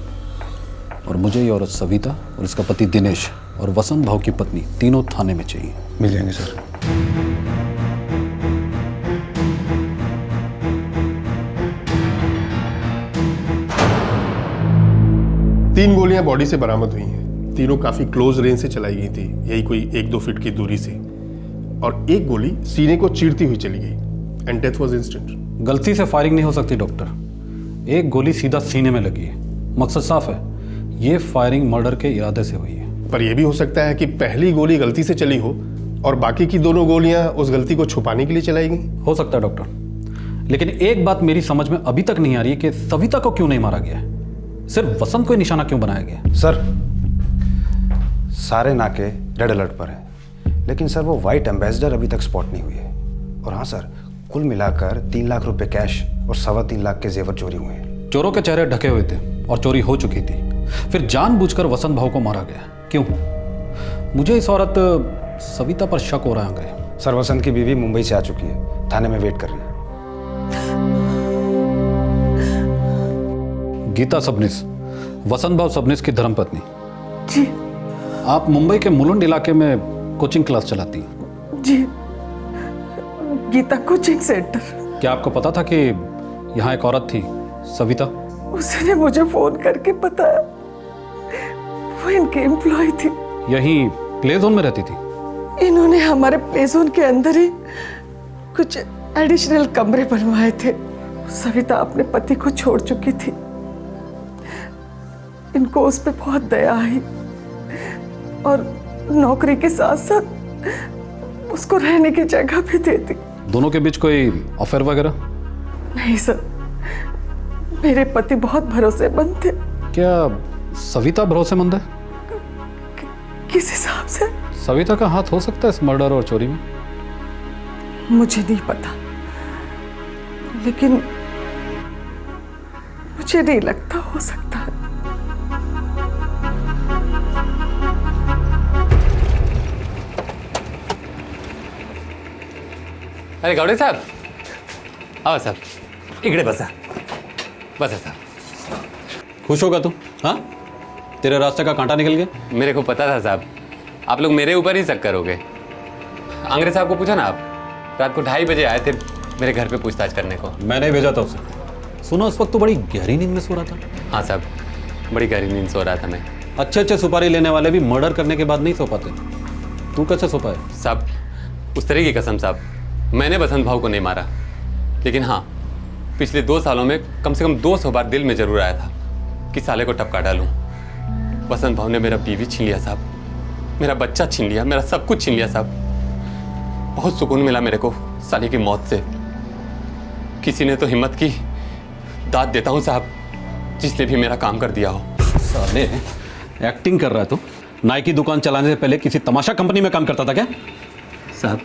और मुझे ये औरत सविता और इसका पति दिनेश और वसंत भाव की पत्नी तीनों थाने में चाहिए। मिल जाएंगे सर। तीन गोलियां बॉडी से बरामद हुई हैं। तीनों काफी क्लोज रेंज से चलाई गई थी, यही कोई 1-2 फीट की दूरी से, और एक गोली सीने को चीरती हुई चली गई एंड डेथ वाज इंस्टेंट। गलती से फायरिंग नहीं हो सकती डॉक्टर। एक गोली सीधा सीने में लगी है, मकसद साफ है, ये फायरिंग मर्डर के इरादे से हुई है। पर यह भी हो सकता है कि पहली गोली गलती से चली हो और बाकी की दोनों गोलियां उस गलती को छुपाने के लिए चलाई गई। हो सकता है डॉक्टर, लेकिन एक बात मेरी समझ में अभी तक नहीं आ रही है कि सविता को क्यों नहीं मारा गया है, सिर्फ वसंत को ही निशाना क्यों बनाया गया? सर, सारे नाके रेड अलर्ट पर हैं, लेकिन सर वो वाइट एम्बेसडर अभी तक स्पॉट नहीं हुई है। और हाँ सर, कुल मिलाकर 3 लाख रुपए कैश और 3.25 लाख के जेवर चोरी हुए हैं। चोरों के चेहरे ढके हुए थे और चोरी हो चुकी थी, फिर जानबूझकर वसंत भाव को मारा गया। क्यों? मुझे इस औरत सविता पर शक हो रहा है अंग्रेज। सर वसंत की बीवी मुंबई से आ चुकी है, थाने में वेट कर रही है। गीता सबनीस, वसंत भाव सबनीस की धर्मपत्नी। जी। आप मुंबई के मुलुंड इलाके में कोचिंग क्लास चलाती हैं। जी, गीता कोचिंग सेंटर। क्या आपको पता था कि यहाँ एक औरत थी, सविता? उसने मुझे फोन करके बताया, वो इनके एम्प्लॉय थी। यहीं प्ले जोन में रहती थी? इन्होंने हमारे प्ले जोन के अंदर ही कुछ एडिशनल कमरे बनवाए थे। सविता अपने पति को छोड़ चुकी थी, इनको उस पर बहुत दया आई और नौकरी के साथ साथ उसको रहने की जगह भी दे दी। दोनों के बीच कोई अफेयर वगैरह? नहीं सर, मेरे पति बहुत भरोसेमंद थे। क्या सविता भरोसेमंद है? किस हिसाब से? सविता का हाथ हो सकता है इस मर्डर और चोरी में? मुझे नहीं पता, लेकिन मुझे नहीं लगता हो सकता है। अरे गौड़े साहब, आओ साहब, इकडे बसा बसा साहब। खुश होगा तू? हाँ, तेरे रास्ते का कांटा निकल गया। मेरे को पता था साहब, आप लोग मेरे ऊपर ही शक करोगे। अंग्रेज साहब को पूछा ना, आप रात को 2:30 बजे आए थे मेरे घर पे पूछताछ करने को। मैंने भेजा था उसे। सुना उस वक्त तो बड़ी गहरी नींद में सो रहा था। हाँ साहब, बड़ी गहरी नींद सो रहा था मैं। अच्छे सुपारी लेने वाले भी मर्डर करने के बाद नहीं सो पाते। तू कैसे सो पाए? साहब, उस तरह की कसम साहब, मैंने बसंत भाव को नहीं मारा, लेकिन हाँ, पिछले 2 सालों में कम से कम 200 बार दिल में जरूर आया था कि साले को टपका डालूं। बसंत भाव ने मेरा बीवी छीन लिया साहब, मेरा बच्चा छीन लिया, मेरा सब कुछ छीन लिया साहब। बहुत सुकून मिला मेरे को साले की मौत से। किसी ने तो हिम्मत की, दाद देता हूँ साहब, जिसने भी मेरा काम कर दिया हो। साले, एक्टिंग कर रहा है तू? नाई की दुकान चलाने से पहले किसी तमाशा कंपनी में काम करता था क्या? साहब,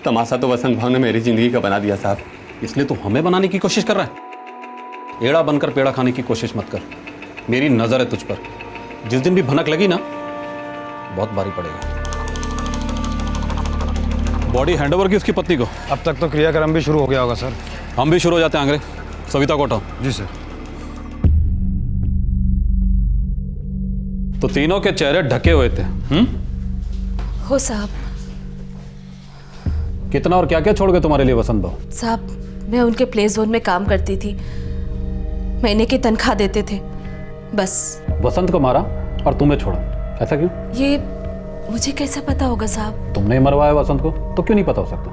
तमाशा तो वसंत भाव ने मेरी जिंदगी का बना दिया साहब। इसलिए तू हमें बनाने की कोशिश कर रहा है? एड़ा बनकर पेड़ा खाने की कोशिश मत कर। मेरी नजर है तुझ पर, जिस दिन भी भनक लगी ना, बहुत भारी पड़ेगा। बॉडी हैंडओवर की उसकी पत्नी को। अब तक तो क्रियाक्रम भी शुरू हो गया होगा सर। हम भी शुरू हो जाते हैं अंग्रेज। सविता को हटाओ। जी सर। तो तीनों के चेहरे ढके हुए थे। हो साहब। कितना और क्या क्या छोड़ गए तुम्हारे लिए वसंत भाव? साहब, मैं उनके प्ले जोन में काम करती थी, महीने की तनख्वाह देते थे, बस। वसंत को मारा और तुम्हें छोड़ा, ऐसा क्यों? ये मुझे कैसे पता होगा साहब? तुमने मरवाया वसंत को, तो क्यों नहीं पता हो सकता?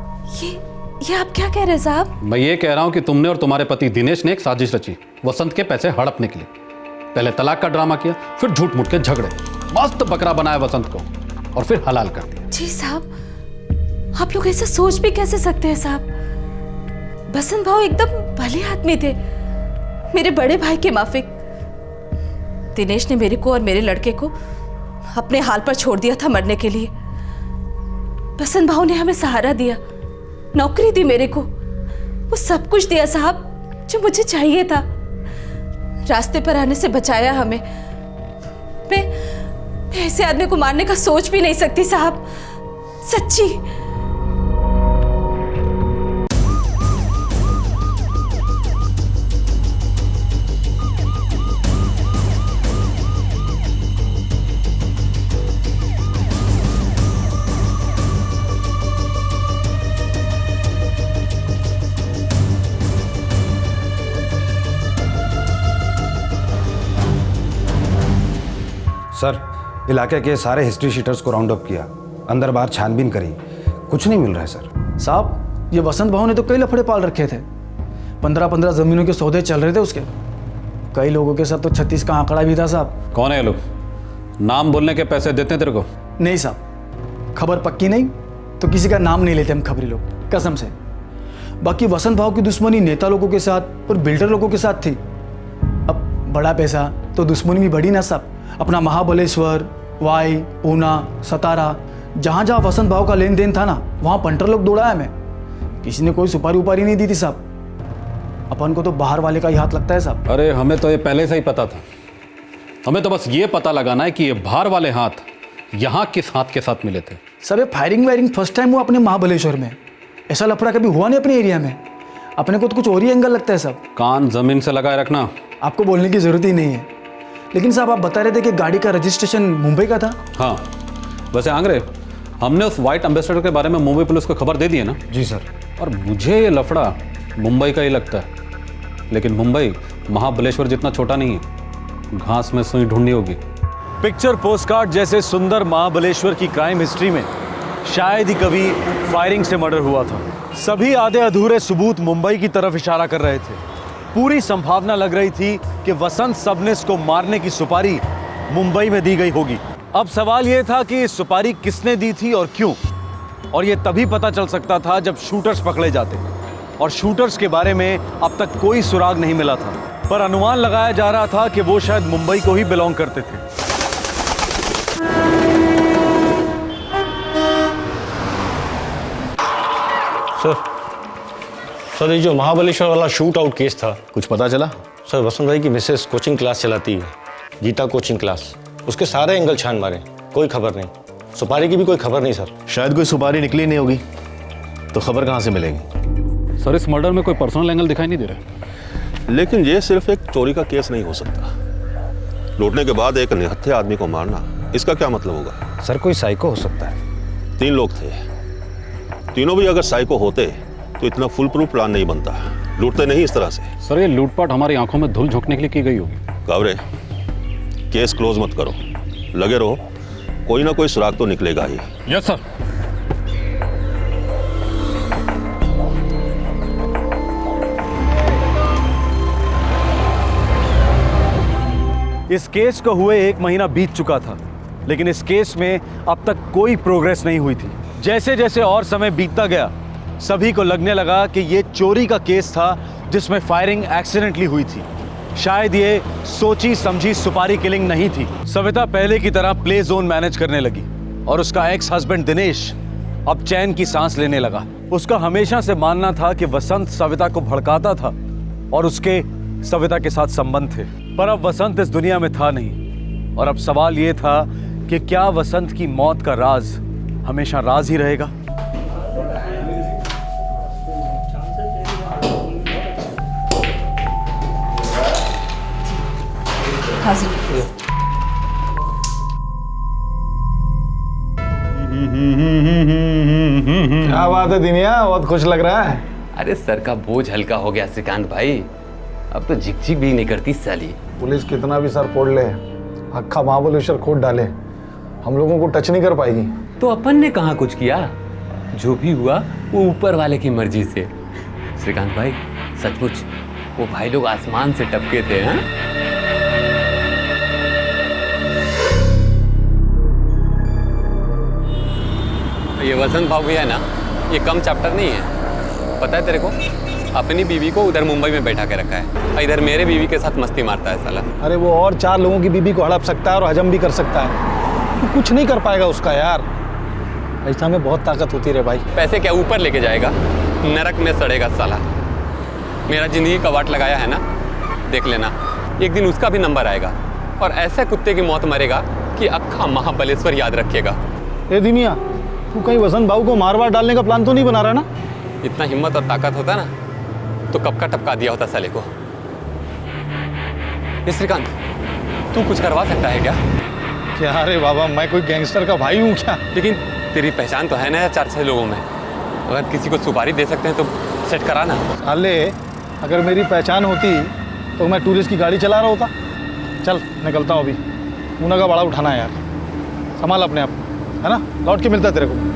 ये आप क्या कह रहे हैं साहब? मैं ये कह रहा हूं कि तुमने और तुम्हारे पति दिनेश ने एक साजिश रची वसंत के पैसे हड़पने के लिए। पहले तलाक का ड्रामा किया, फिर झूठ मूठ के झगड़े, मस्त बकरा बनाया वसंत को और फिर हलाल कर दिया। जी साहब, आप लोग ऐसा सोच भी कैसे सकते हैं साहब? बसंत भाव एकदम भले आदमी थे, मेरे बड़े भाई के माफिक। दिनेश ने मेरे को और मेरे लड़के को अपने हाल पर छोड़ दिया था मरने के लिए। बसंत भाव ने हमें सहारा दिया, नौकरी दी मेरे को, वो सब कुछ दिया साहब जो मुझे चाहिए था। रास्ते पर आने से बचाया हमें। मैं ऐसे आदमी को मारने का सोच भी नहीं सकती साहब, सच्ची। सर, इलाके के सारे हिस्ट्री शीटर्स को राउंड अप किया, अंदर बाहर छानबीन करी, कुछ नहीं मिल रहा है सर। साहब, ये वसंत भाव ने तो कई लफड़े पाल रखे थे। 15-15 जमीनों के सौदे चल रहे थे उसके। कई लोगों के साथ तो 36 का आंकड़ा भी था साहब। कौन है ये लोग? नाम बोलने के पैसे देते हैं तेरे को? नहीं साहब, खबर पक्की नहीं तो किसी का नाम नहीं लेते हम खबरी लोग, कसम से। बाकी वसंत भाव की दुश्मनी नेता लोगों के साथ और बिल्डर लोगों के साथ थी। अब बड़ा पैसा तो दुश्मनी भी बढ़ी ना साहब। अपना महाबलेश्वर, वाई, पूना, सतारा, जहाँ जहाँ वसंत भाव का लेन देन था ना, वहाँ पंटर लोग दौड़ाया मैं। किसी ने कोई सुपारी उपारी नहीं दी थी साहब। अपन को तो बाहर वाले का ही हाथ लगता है साहब। अरे हमें तो ये पहले से ही पता था। हमें तो बस ये पता लगाना है कि ये बाहर वाले हाथ यहाँ किस हाथ के साथ मिले थे? सर ये फायरिंग वायरिंग फर्स्ट टाइम हुआ अपने महाबलेश्वर में। ऐसा लफड़ा कभी हुआ नहीं अपने एरिया में। अपने को तो कुछ और ही एंगल लगता है सब। कान जमीन से लगाए रखना। आपको बोलने की जरूरत ही नहीं है। लेकिन साहब आप बता रहे थे कि गाड़ी का रजिस्ट्रेशन मुंबई का था। हाँ, वैसे आंग्रे, हमने उस वाइट एम्बेसडर के बारे में मुंबई पुलिस को खबर दे दी है ना? जी सर। और मुझे ये लफड़ा मुंबई का ही लगता है। लेकिन मुंबई महाबलेश्वर जितना छोटा नहीं है। घास में सुई ढूंढनी होगी। पिक्चर पोस्टकार्ड जैसे सुंदर महाबलेश्वर की क्राइम हिस्ट्री में शायद ही कभी फायरिंग से मर्डर हुआ था। सभी आधे अधूरे सबूत मुंबई की तरफ इशारा कर रहे थे। पूरी संभावना लग रही थी कि वसंत सबनिस को मारने की सुपारी मुंबई में दी गई होगी। अब सवाल यह था कि इस सुपारी किसने दी थी और क्यों, और यह तभी पता चल सकता था जब शूटर्स पकड़े जाते, और शूटर्स के बारे में अब तक कोई सुराग नहीं मिला था। पर अनुमान लगाया जा रहा था कि वो शायद मुंबई को ही बिलोंग करते थे। सर ये जो महाबलेश्वर वाला शूट आउट केस था, कुछ पता चला? सर वसंत भाई की मिसेस कोचिंग क्लास चलाती है, गीता कोचिंग क्लास। उसके सारे एंगल छान मारे, कोई खबर नहीं। सुपारी की भी कोई खबर नहीं सर। शायद कोई सुपारी निकली नहीं होगी, तो खबर कहाँ से मिलेगी? सर इस मर्डर में कोई पर्सनल एंगल दिखाई नहीं दे रहा। लेकिन ये सिर्फ एक चोरी का केस नहीं हो सकता। लूटने के बाद एक निहत्थे आदमी को मारना, इसका क्या मतलब होगा? सर कोई साइको हो सकता है। 3 लोग थे, तीनों भी अगर साइको होते तो इतना फुल प्रूफ प्लान नहीं बनता। लूटते नहीं इस तरह से। सर ये लूटपाट हमारी आंखों में धूल झोंकने के लिए की गई होगी। कावरे, केस क्लोज मत करो, लगे रहो, कोई ना कोई सुराग तो निकलेगा ही। Yes sir. इस केस को हुए 1 महीना बीत चुका था, लेकिन इस केस में अब तक कोई प्रोग्रेस नहीं हुई थी। जैसे जैसे और समय बीतता गया, सभी को लगने लगा कि ये चोरी का केस था जिसमें फायरिंग एक्सीडेंटली हुई थी। शायद ये सोची समझी सुपारी किलिंग नहीं थी। सविता पहले की तरह प्ले जोन मैनेज करने लगी और उसका एक्स हस्बैंड दिनेश अब चैन की सांस लेने लगा। उसका हमेशा से मानना था कि वसंत सविता को भड़काता था और उसके सविता के साथ संबंध थे, पर अब वसंत इस दुनिया में था नहीं। और अब सवाल ये था कि क्या वसंत की मौत का राज हमेशा राज ही रहेगा? क्या बात है दिनिया, बहुत खुश लग रहा है। अरे सर का बोझ हल्का हो गया श्रीकांत भाई। अब तो झिक-झिक भी नहीं करती साली। पुलिस कितना भी सर फोड़ ले, अक्खा महाबलेश्वर खोद डाले, हम लोगों को टच नहीं कर पाएगी। तो अपन ने कहाँ कुछ किया, जो भी हुआ वो ऊपर वाले की मर्जी से। श्रीकांत भाई सचमुच वो भाई लोग आसमान से टपके थे। हैं? ये वसंत भाव भी है ना, ये कम चैप्टर नहीं है। पता है तेरे को, अपनी बीवी को उधर मुंबई में बैठा के रखा है, इधर मेरे बीवी के साथ मस्ती मारता है साला। अरे वो और 4 लोगों की बीबी को हड़प सकता है और हजम भी कर सकता है, तो कुछ नहीं कर पाएगा उसका यार। ऐसा में बहुत ताकत होती रे भाई। पैसे क्या ऊपर लेके जाएगा, नरक में सड़ेगा साला। मेरा जिंदगी का वाट लगाया है ना, देख लेना एक दिन उसका भी नंबर आएगा और ऐसे कुत्ते की मौत मरेगा कि अक्खा महाबलेश्वर याद रखेगा। ए दिनिया, तू कहीं वसंत भाऊ को मार वार डालने का प्लान तो नहीं बना रहा ना? इतना हिम्मत और ताकत होता ना तो कब का टपका दिया होता साले को। ये श्रीकांत, तू कुछ करवा सकता है क्या? क्या अरे बाबा, मैं कोई गैंगस्टर का भाई हूँ क्या? लेकिन तेरी पहचान तो है ना 4-6 लोगों में, अगर किसी को सुपारी दे सकते हैं तो सेट कराना। साले अगर मेरी पहचान होती तो मैं टूरिस्ट की गाड़ी चला रहा होता। चल निकलता हूँ अभी, ऊना का बड़ा उठाना है यार, संभाल अपने आप, है ना? लौट के मिलता है तेरे को।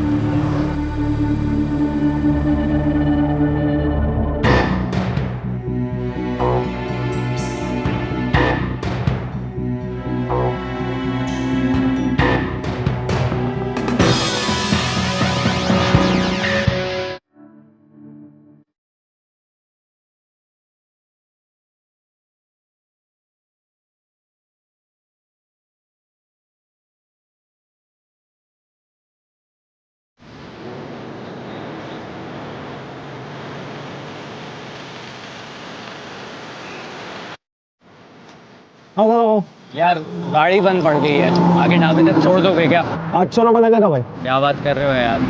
आओ आओ, यार गाड़ी बंद पड़ गई है, आगे ढाबे तक छोड़ दोगे क्या? आज चलो बनेगा भाई। क्या बात कर रहे हो यार?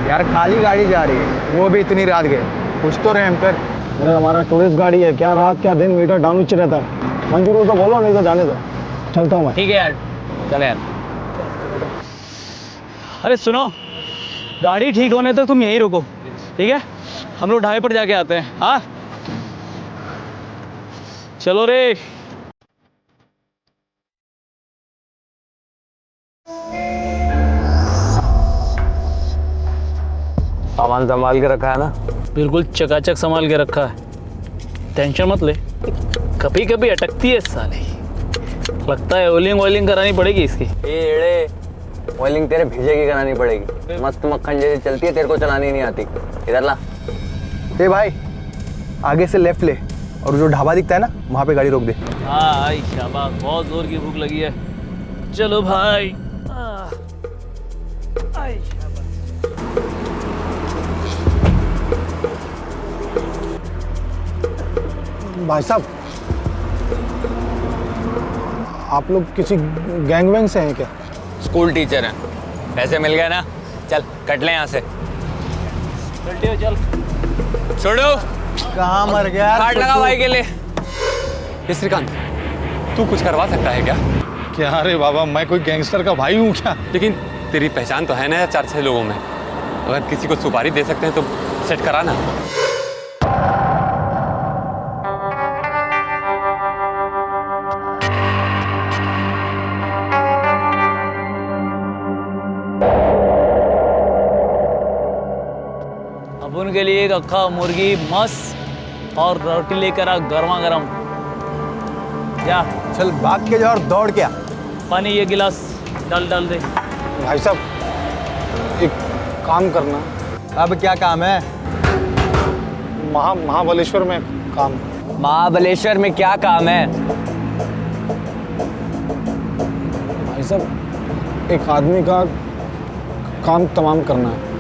यार खाली गाड़ी जा रही है, वो भी इतनी रात गए, कुछ तो रहम कर। अरे हमारा टूरिस्ट गाड़ी है, क्या रात क्या दिन मीटर डाउन नीचे रहता है। मंजूर हो तो बोलो, नहीं तो जाने दो। चलता हूँ मैं। ठीक है यार, चले यार। अरे सुनो, गाड़ी ठीक होने तक तुम यहीं रुको, ठीक है? हम लोग ढाबे पर जाके आते हैं। हाँ चलो रे। सामान संभाल के रखा है ना? बिल्कुल चकाचक संभाल के रखा है, टेंशन मत ले। कभी कभी अटकती है साले, लगता है ऑयलिंग करानी पड़ेगी इसकी। एड़े, ऑयलिंग तेरे भेजे की करानी पड़ेगी। मस्त मक्खन जैसी चलती है, तेरे को चलानी नहीं आती। इधर ला। ए भाई, आगे से लेफ्ट ले और जो ढाबा दिखता है ना, वहाँ पे गाड़ी रोक दे। हाँ आई शाबाश, बहुत जोर की भूख लगी है। चलो भाई। आई भाई साहब, आप लोग किसी गैंग वैंग से हैं क्या? स्कूल टीचर हैं, पैसे मिल गए ना, चल कट ले यहाँ से। चल छोड़ो। कहाँ मर गया? कार्ड लगा भाई के लिए। ये श्रीकांत, तू कुछ करवा सकता है क्या? क्या रे बाबा, मैं कोई गैंगस्टर का भाई हूँ क्या? लेकिन तेरी पहचान तो है ना 4-6 लोगों में, अगर किसी को सुपारी दे सकते हैं तो सेट करा ना। अब उनके लिए एक अक्खा मुर्गी मस्त और रोटी लेकर आ गर्मा गर्म। जा चल भाग के जा और दौड़ के आ। पानी ये गिलास डाल दे। भाई साहब, एक काम करना। अब क्या काम है? महाबलेश्वर में काम। महाबलेश्वर में क्या काम है? भाई साहब, एक आदमी का काम तमाम करना है।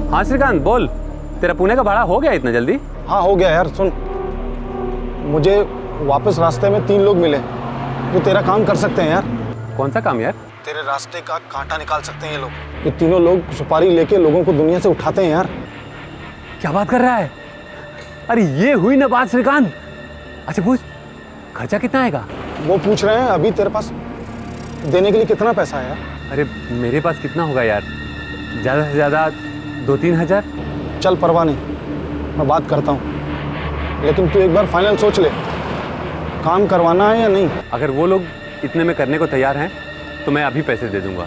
हाँ श्रीकांत बोल, तेरा पुणे का भाड़ा हो गया इतना जल्दी? हाँ हो गया यार। सुन, मुझे वापस रास्ते में 3 लोग मिले जो तेरा काम कर सकते हैं यार। कौन सा काम यार? तेरे रास्ते का कांटा निकाल सकते हैं ये लोग। ये तीनों लोग सुपारी लेके लोगों को दुनिया से उठाते हैं यार। क्या बात कर रहा है? अरे ये हुई ना बात श्रीकांत। अच्छा पूछ, खर्चा कितना आएगा? वो पूछ रहे हैं अभी तेरे पास देने के लिए कितना पैसा है यार? अरे मेरे पास कितना होगा यार, ज़्यादा से ज़्यादा 2-3 हज़ार। चल परवाह नहीं, मैं बात करता हूँ, लेकिन तू एक बार फाइनल सोच ले, काम करवाना है या नहीं। अगर वो लोग इतने में करने को तैयार हैं तो मैं अभी पैसे दे दूंगा।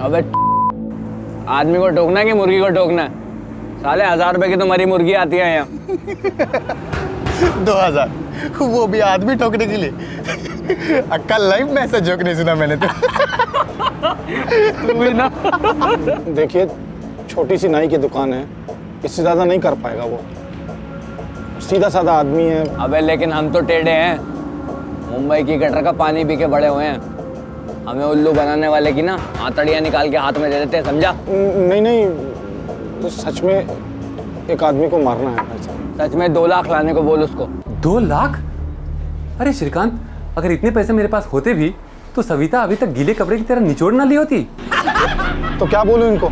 अबे आदमी को टोकना है कि मुर्गी को टोकना है? साले 1000 रुपए की तो मरी मुर्गी आती है यहाँ। 2000, वो भी आदमी ठोकने के लिए। अक्कल लाइफ में ऐसा जोक नहीं सुना मैंने तो। देखिए, छोटी सी नाई की दुकान है, इससे ज्यादा नहीं कर पाएगा वो। सीधा साधा आदमी है। अबे लेकिन हम तो टेढ़े हैं, मुंबई की गटर का पानी पी के बड़े हुए हैं। हमें उल्लू बनाने वाले की ना आंतड़ियाँ निकाल के हाथ में दे देते हैं, समझा? नहीं, तो सच में एक आदमी को मारना है। सच में 2 लाख लाने को बोल उसको। 2 लाख? अरे श्रीकांत, अगर इतने पैसे मेरे पास होते भी तो सविता अभी तक गीले कपड़े की तरह निचोड़ ना ली होती। तो क्या बोलूं इनको,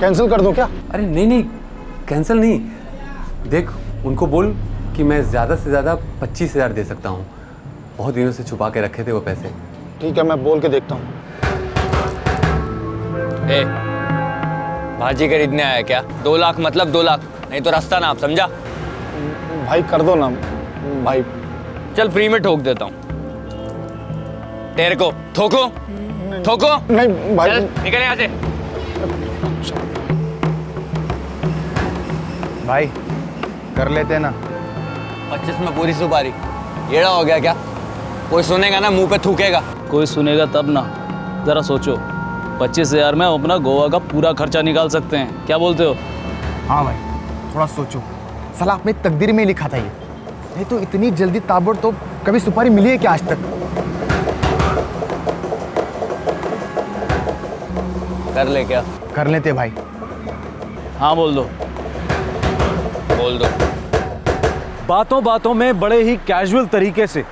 कैंसिल कर दूं क्या? अरे नहीं, कैंसिल नहीं। देख, उनको बोल कि मैं ज़्यादा से ज़्यादा 25,000 दे सकता हूँ। बहुत दिनों से छुपा के रखे थे वो पैसे। ठीक है, मैं बोल के देखता हूँ। ए, भाजी खरीदने आया क्या? 2 लाख मतलब 2 लाख, नहीं तो रास्ता ना आप, समझा? भाई कर दो ना भाई। चल फ्री में ठोक देता हूँ तेरे को। ठोको नहीं भाई। चल निकल यहाँ से। भाई कर लेते ना। 25 में पूरी सुपारी। येड़ा हो गया क्या? कोई सुनेगा ना मुंह पे थूकेगा। कोई सुनेगा तब ना, जरा सोचो। 25,000 में हम अपना गोवा का पूरा खर्चा निकाल सकते हैं, क्या बोलते हो? हाँ भाई, थोड़ा सोचो, साला अपनी तकदीर में लिखा था ये, नहीं तो इतनी जल्दी ताबड़तोड़ कभी सुपारी मिली है क्या आज तक? कर ले क्या? कर लेते भाई। हाँ बोल दो। बोल दो। बातों बातों में बड़े ही कैजुअल तरीके से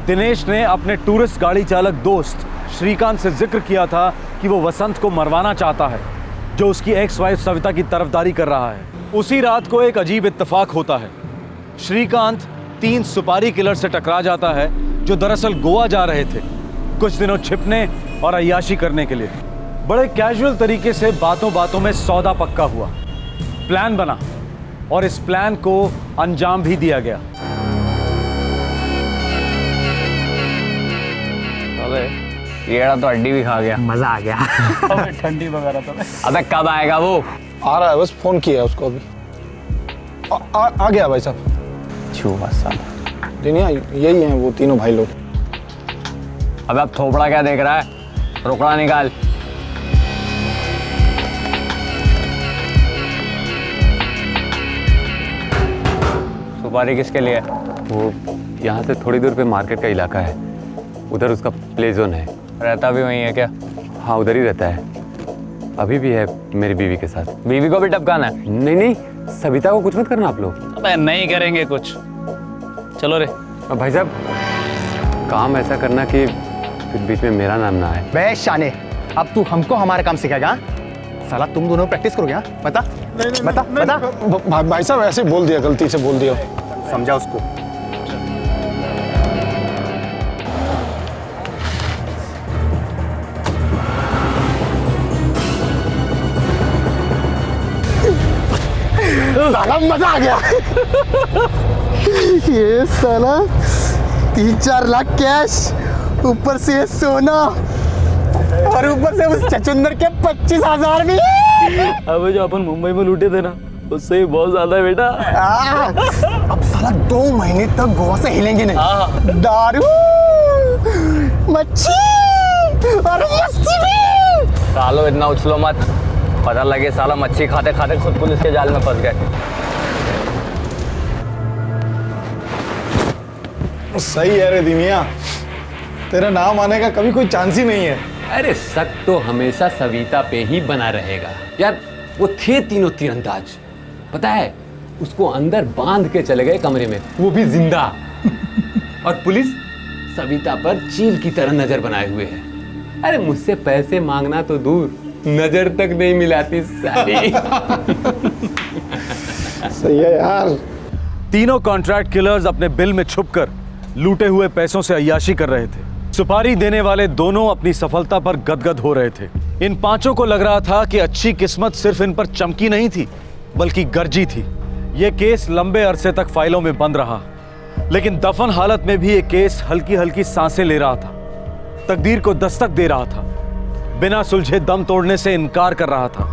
दिनेश ने अपने टूरिस्ट गाड़ी चालक दोस्त श्रीकांत से जिक्र किया था कि वो वसंत को मरवाना चाहता है, जो उसकी एक्स वाइफ सविता की तरफदारी कर रहा है। उसी रात को एक अजीब इत्तेफाक होता है। श्रीकांत 3 सुपारी किलर से टकरा जाता है, जो दरअसल गोवा जा रहे थे कुछ दिनों छिपने और अय्याशी करने के लिए। बड़े कैजुअल तरीके से बातों बातों में सौदा पक्का हुआ, प्लान बना और इस प्लान को अंजाम भी दिया गया। अबे येड़ा तो हड्डी भी खा गया। मजा आ गया। ठंडी वगैरह तो। अबे कब आएगा वो? आ रहा है, बस फोन किया उसको अभी। आ गया भाई साहब। दुनिया यही है वो तीनों भाई लोग। अबे अब थोपड़ा क्या देख रहा है, रोकड़ा निकाल। सुपारी किसके लिए? वो यहाँ से थोड़ी दूर पे मार्केट का इलाका है, उधर उसका प्ले जोन है। रहता भी वहीं है क्या? हाँ उधर ही रहता है, अभी भी है मेरी बीवी के साथ। बीवी को भी टपकाना है? नहीं नहीं, सविता को कुछ मत करना आप लोग। अबे नहीं करेंगे कुछ, चलो रे। अब भाई साहब काम ऐसा करना कि फिर बीच में मेरा नाम ना आए। बे शाने, अब तू हमको हमारा काम सिखाएगा? साला तुम दोनों प्रैक्टिस करोगे? हाँ बता बता बता। भाई साहब ऐसे बोल दिया, गलती से बोल दिया, समझा उसको। साला मजा आ गया। ये साला 3-4 लाख कैश, ऊपर से ये सोना और ऊपर से उस चचुंदर के 25,000 भी। अबे जो अपन मुंबई में लूटे थे ना, उससे ही बहुत ज्यादा है बेटा। अब साला 2 महीने तक गोवा से हिलेंगे नहीं। दारू, मच्छी और मस्ती भी। सालो इतना उछलो मत, पता लगे साला मच्छी खाते खाते खुद पुलिस के जाल में फंस गए। सही है रे दिमिया, तेरा नाम आने का कभी कोई चांस ही नहीं है। अरे शक तो हमेशा सविता पे ही बना रहेगा यार। वो थे तीनों तीरंदाज, पता है उसको अंदर बांध के चले गए कमरे में, वो भी जिंदा। और पुलिस सविता पर चील की तरह नजर बनाए हुए है। अरे मुझसे पैसे मांगना तो दूर, नजर तक नहीं मिलाती साली। सही है यार। तीनों कॉन्ट्रैक्ट किलर्स अपने बिल में छुपकर लूटे हुए पैसों से अय्याशी कर रहे थे। सुपारी देने वाले दोनों अपनी सफलता पर गदगद हो रहे थे। इन पांचों को लग रहा था कि अच्छी किस्मत सिर्फ इन पर चमकी नहीं थी, बल्कि गरजी थी। यह केस लंबे अरसे तक फाइलों में बंद रहा, लेकिन दफन हालत में भी यह केस हल्की हल्की सांसें ले रहा था, तकदीर को दस्तक दे रहा था, बिना सुलझे दम तोड़ने से इनकार कर रहा था।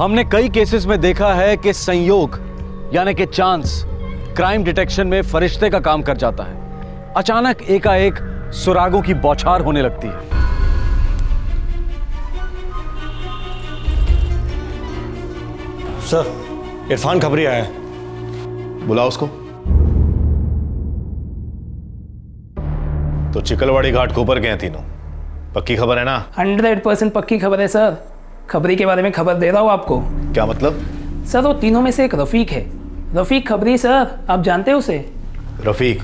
हमने कई केसेस में देखा है कि संयोग यानी कि चांस क्राइम डिटेक्शन में फरिश्ते का काम कर जाता है। अचानक एकाएक सुरागों की बौछार होने लगती है। सर, इरफान खबरी आया है। बुलाओ उसको। तो चिकलवाड़ी घाट को ऊपर गए तीनों, पक्की खबर है ना? 100% पक्की खबर है सर। खबरी के बारे में खबर दे रहा हूँ आपको। क्या मतलब? सर वो तीनों में से एक रफीक है, रफीक खबरी सर, आप जानते हैं उसे? रफीक?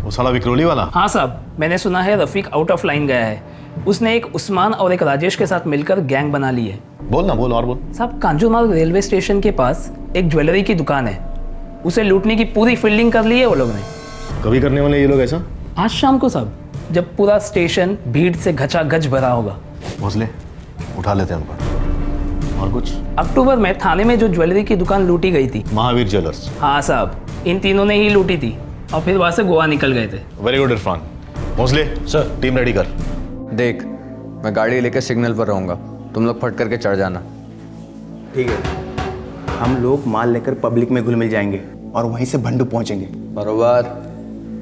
वो साला विक्रोली वाला? हाँ साहब, मैंने सुना है रफीक आउट ऑफ लाइन गया है। उसने एक उस्मान और एक राजेश के साथ मिलकर गैंग बना ली है। बोल ना, बोल और बोल। साहब कांजूरमार्ग रेलवे स्टेशन के पास एक ज्वेलरी की दुकान है, उसे लूटने की पूरी फील्डिंग कर ली है वो लोग ने। कभी करने वाले ये लोग ऐसा? आज शाम को साहब, जब पूरा स्टेशन भीड़ से घचाघच भरा होगा। भोसले उठा लेते हैं उनको। और कुछ? अक्टूबर में थाने में जो ज्वेलरी की दुकान लूटी गई थी, महावीर ज्वेलर्स। हाँ साहब, इन तीनों ने ही लूटी थी और फिर वहां से गोवा निकल गए थे। Very good Irfan. Bhosle sir, team ready कर। देख, मैं गाड़ी लेकर सिग्नल पर रहूंगा, तुम लोग फट करके चढ़ जाना। ठीक है। हम लोग माल लेकर पब्लिक में घुल मिल जाएंगे और वहीं से भंडू पहुंचेंगे। बरोबर?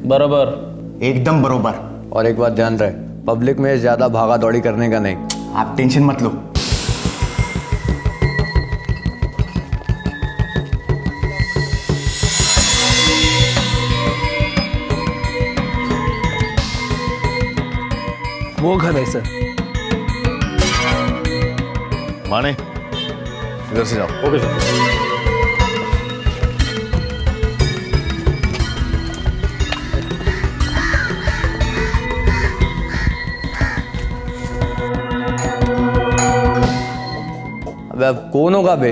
बरोबर, एकदम बरोबर। और एक बात ध्यान रहे, पब्लिक में ज्यादा भागा दौड़ी करने का नहीं। आप टेंशन मत लो। वो घर है सर। माने इधर से जाओ। Okay sir. अबे अब कौन होगा बे?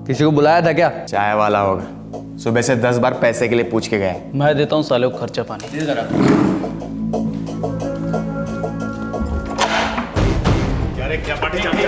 किसी को बुलाया था क्या? चाय वाला होगा, सुबह से 10 बार पैसे के लिए पूछ के गया। मैं देता हूँ साले को खर्चा पानी। क्या पार्टी चाहती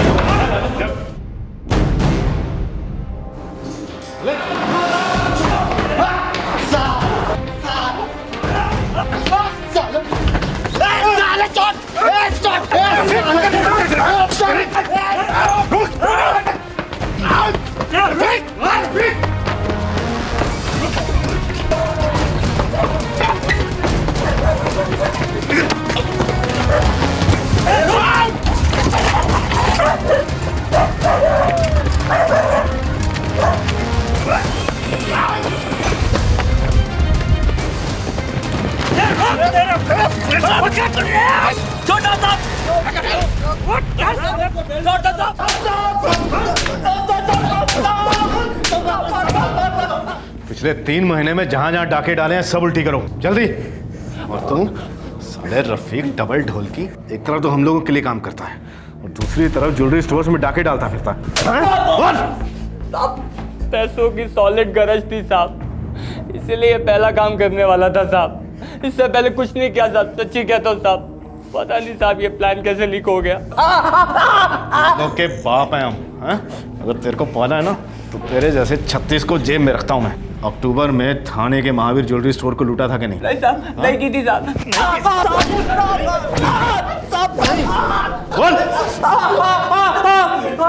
पिछले 3 महीने में जहां जहां डाके डाले हैं सब उल्टी करो जल्दी। और तुम साले रफीक डबल ढोल की, एक तरफ तो हम लोगों के लिए काम करता है और दूसरी तरफ ज्वेलरी स्टोर्स में डाके डालता फिरता है। पैसों की सॉलिड गरज थी साहब, इसीलिए ये पहला काम करने वाला था साहब। इससे पहले कुछ नहीं किया साहब, सच्ची कहता हूँ साहब। पता नहीं साहब ये प्लान कैसे लीक हो गया। लोग के बाप हैं हम, हैं? अगर तेरे को पाला है ना तो तेरे जैसे 36 को जेब में रखता हूँ मैं। अक्टूबर में थाने के महावीर ज्वेलरी स्टोर को लूटा था कि नहीं? नहीं साहब, नहीं की थी साहब। बोल।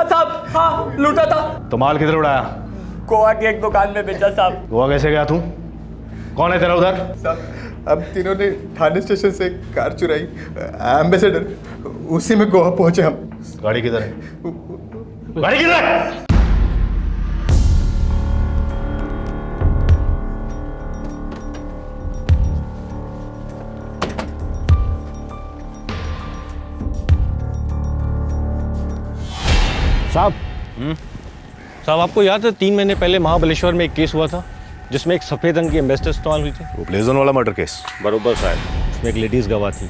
साहब हाँ लूटा था। तो माल किधर उड़ाया? गोवा की एक दुकान में बेचा साहब। गोवा कैसे गया तू? कौन है तेरा उधर? साहब अब तीनों ने थाने स्टेशन से कार चुराई, एम्बेसडर, उसी में गोवा पहुंचे हम। गाड़ी किधर है? गाड़ी किधर है? साहब साहब आपको याद है 3 महीने पहले महाबलेश्वर में एक केस हुआ था जिसमें एक सफेद रंग की एम्बेसडर इस्तेमाल हुई थी? वो प्ले जोन वाला मर्डर केस। बरोबर साहब, उसमें एक लेडीज गवाह थी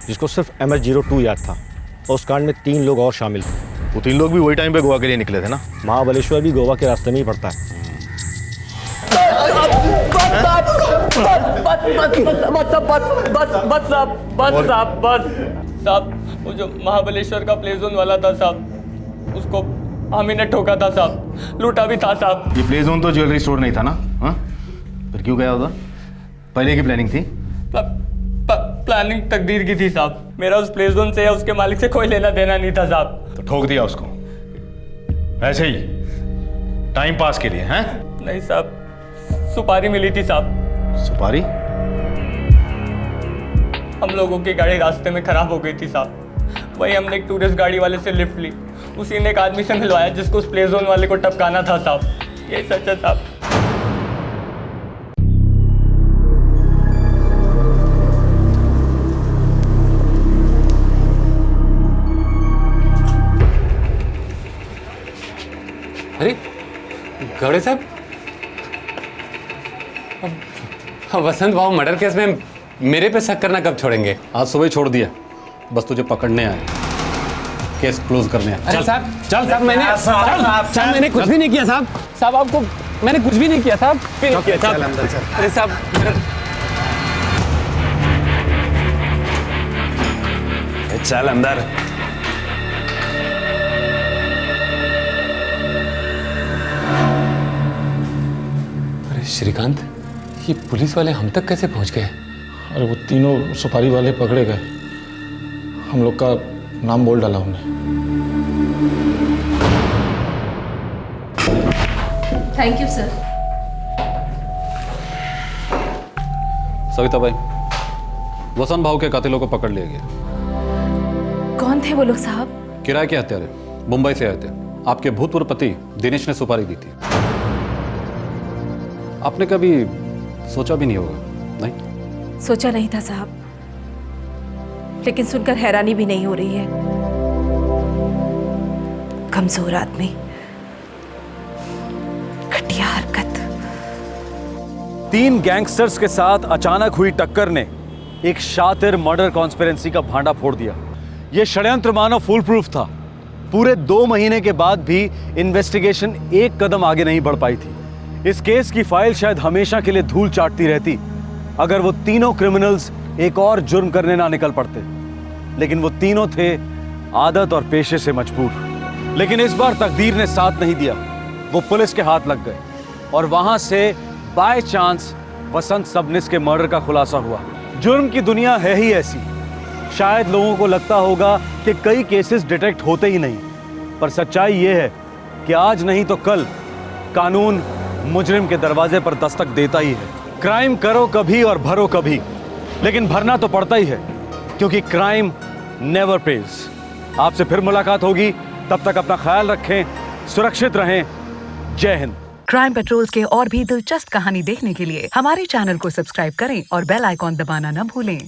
जिसको सिर्फ MS-02 याद था और उस कांड में 3 लोग और शामिल थे। वो 3 लोग भी वही टाइम पे गोवा के लिए निकले थे ना? महाबलेश्वर भी गोवा के रास्ते में ही पड़ता है। साहब वो जो महाबलेश्वर का प्ले जोन वाला था साहब, उसको हम ही ने ठोका था साहब, लूटा भी था साहब। ये प्ले जोन तो ज्वेलरी स्टोर नहीं था ना? हाँ फिर क्यों गया उधर? पहले की प्लानिंग थी? प्लानिंग तकदीर की थी साहब। मेरा उस प्ले जोन से या उसके मालिक से कोई लेना देना नहीं था साहब। तो ठोक दिया उसको ऐसे ही टाइम पास के लिए? हैं? नहीं साहब, सुपारी मिली थी साहब। सुपारी? हम लोगों की गाड़ी रास्ते में खराब हो गई थी साहब, वही हमने एक टूरिस्ट गाड़ी वाले से लिफ्ट ली, उसी ने एक आदमी से मिलवाया जिसको उस प्ले जोन वाले को टपकाना था साहब। ये सच है साहब। अरे गौड़े साहब, वसंत भाव मर्डर केस में मेरे पे शक करना कब छोड़ेंगे? आज सुबह छोड़ दिया, बस तुझे पकड़ने आए, केस क्लोज करने आए। चल साहब, चल साहब, मैंने कुछ भी नहीं किया साहब। साहब आपको मैंने कुछ भी नहीं किया साहब। चल अंदर चल। अरे साहब चल अंदर। अरे श्रीकांत, ये पुलिस वाले हम तक कैसे पहुंच गए? अरे वो तीनों सुपारी वाले पकड़े गए, हम लोग का नाम बोल डाला हमने। Thank you sir. सविता भाई, वसंत भाव के कातिलों को पकड़ लिया गया। कौन थे वो लोग साहब? किराए के हत्यारे, मुंबई से आए थे। आपके भूतपूर्व पति दिनेश ने सुपारी दी थी। आपने कभी सोचा भी नहीं होगा? नहीं सोचा नहीं था साहब, लेकिन सुनकर हैरानी भी नहीं हो रही है। कमजोर आदमी, घटिया हरकत। 3 गैंगस्टर्स के साथ अचानक हुई टक्कर ने एक शातिर मर्डर कॉन्स्पिरेंसी का भांडा फोड़ दिया। यह षड्यंत्र मानो फुल प्रूफ था। पूरे 2 महीने के बाद भी इन्वेस्टिगेशन एक कदम आगे नहीं बढ़ पाई थी। इस केस की फाइल शायद हमेशा के लिए धूल चाटती रहती अगर वो तीनों क्रिमिनल्स एक और जुर्म करने ना निकल पड़ते। लेकिन वो तीनों थे आदत और पेशे से मजबूर। लेकिन इस बार तकदीर ने साथ नहीं दिया। वो पुलिस के हाथ लग गए और वहां से बाय चांस वसंत सबनिस के मर्डर का खुलासा हुआ। जुर्म की दुनिया है ही ऐसी। शायद लोगों को लगता होगा कि कई केसेस डिटेक्ट होते ही नहीं, पर सच्चाई ये है कि आज नहीं तो कल कानून मुजरिम के दरवाजे पर दस्तक देता ही है। क्राइम करो कभी और भरो कभी, लेकिन भरना तो पड़ता ही है, क्योंकि क्राइम नेवर पेज। आपसे फिर मुलाकात होगी, तब तक अपना ख्याल रखें, सुरक्षित रहें। जय हिंद। क्राइम पेट्रोल्स के और भी दिलचस्प कहानी देखने के लिए हमारे चैनल को सब्सक्राइब करें और बेल आइकॉन दबाना न भूलें।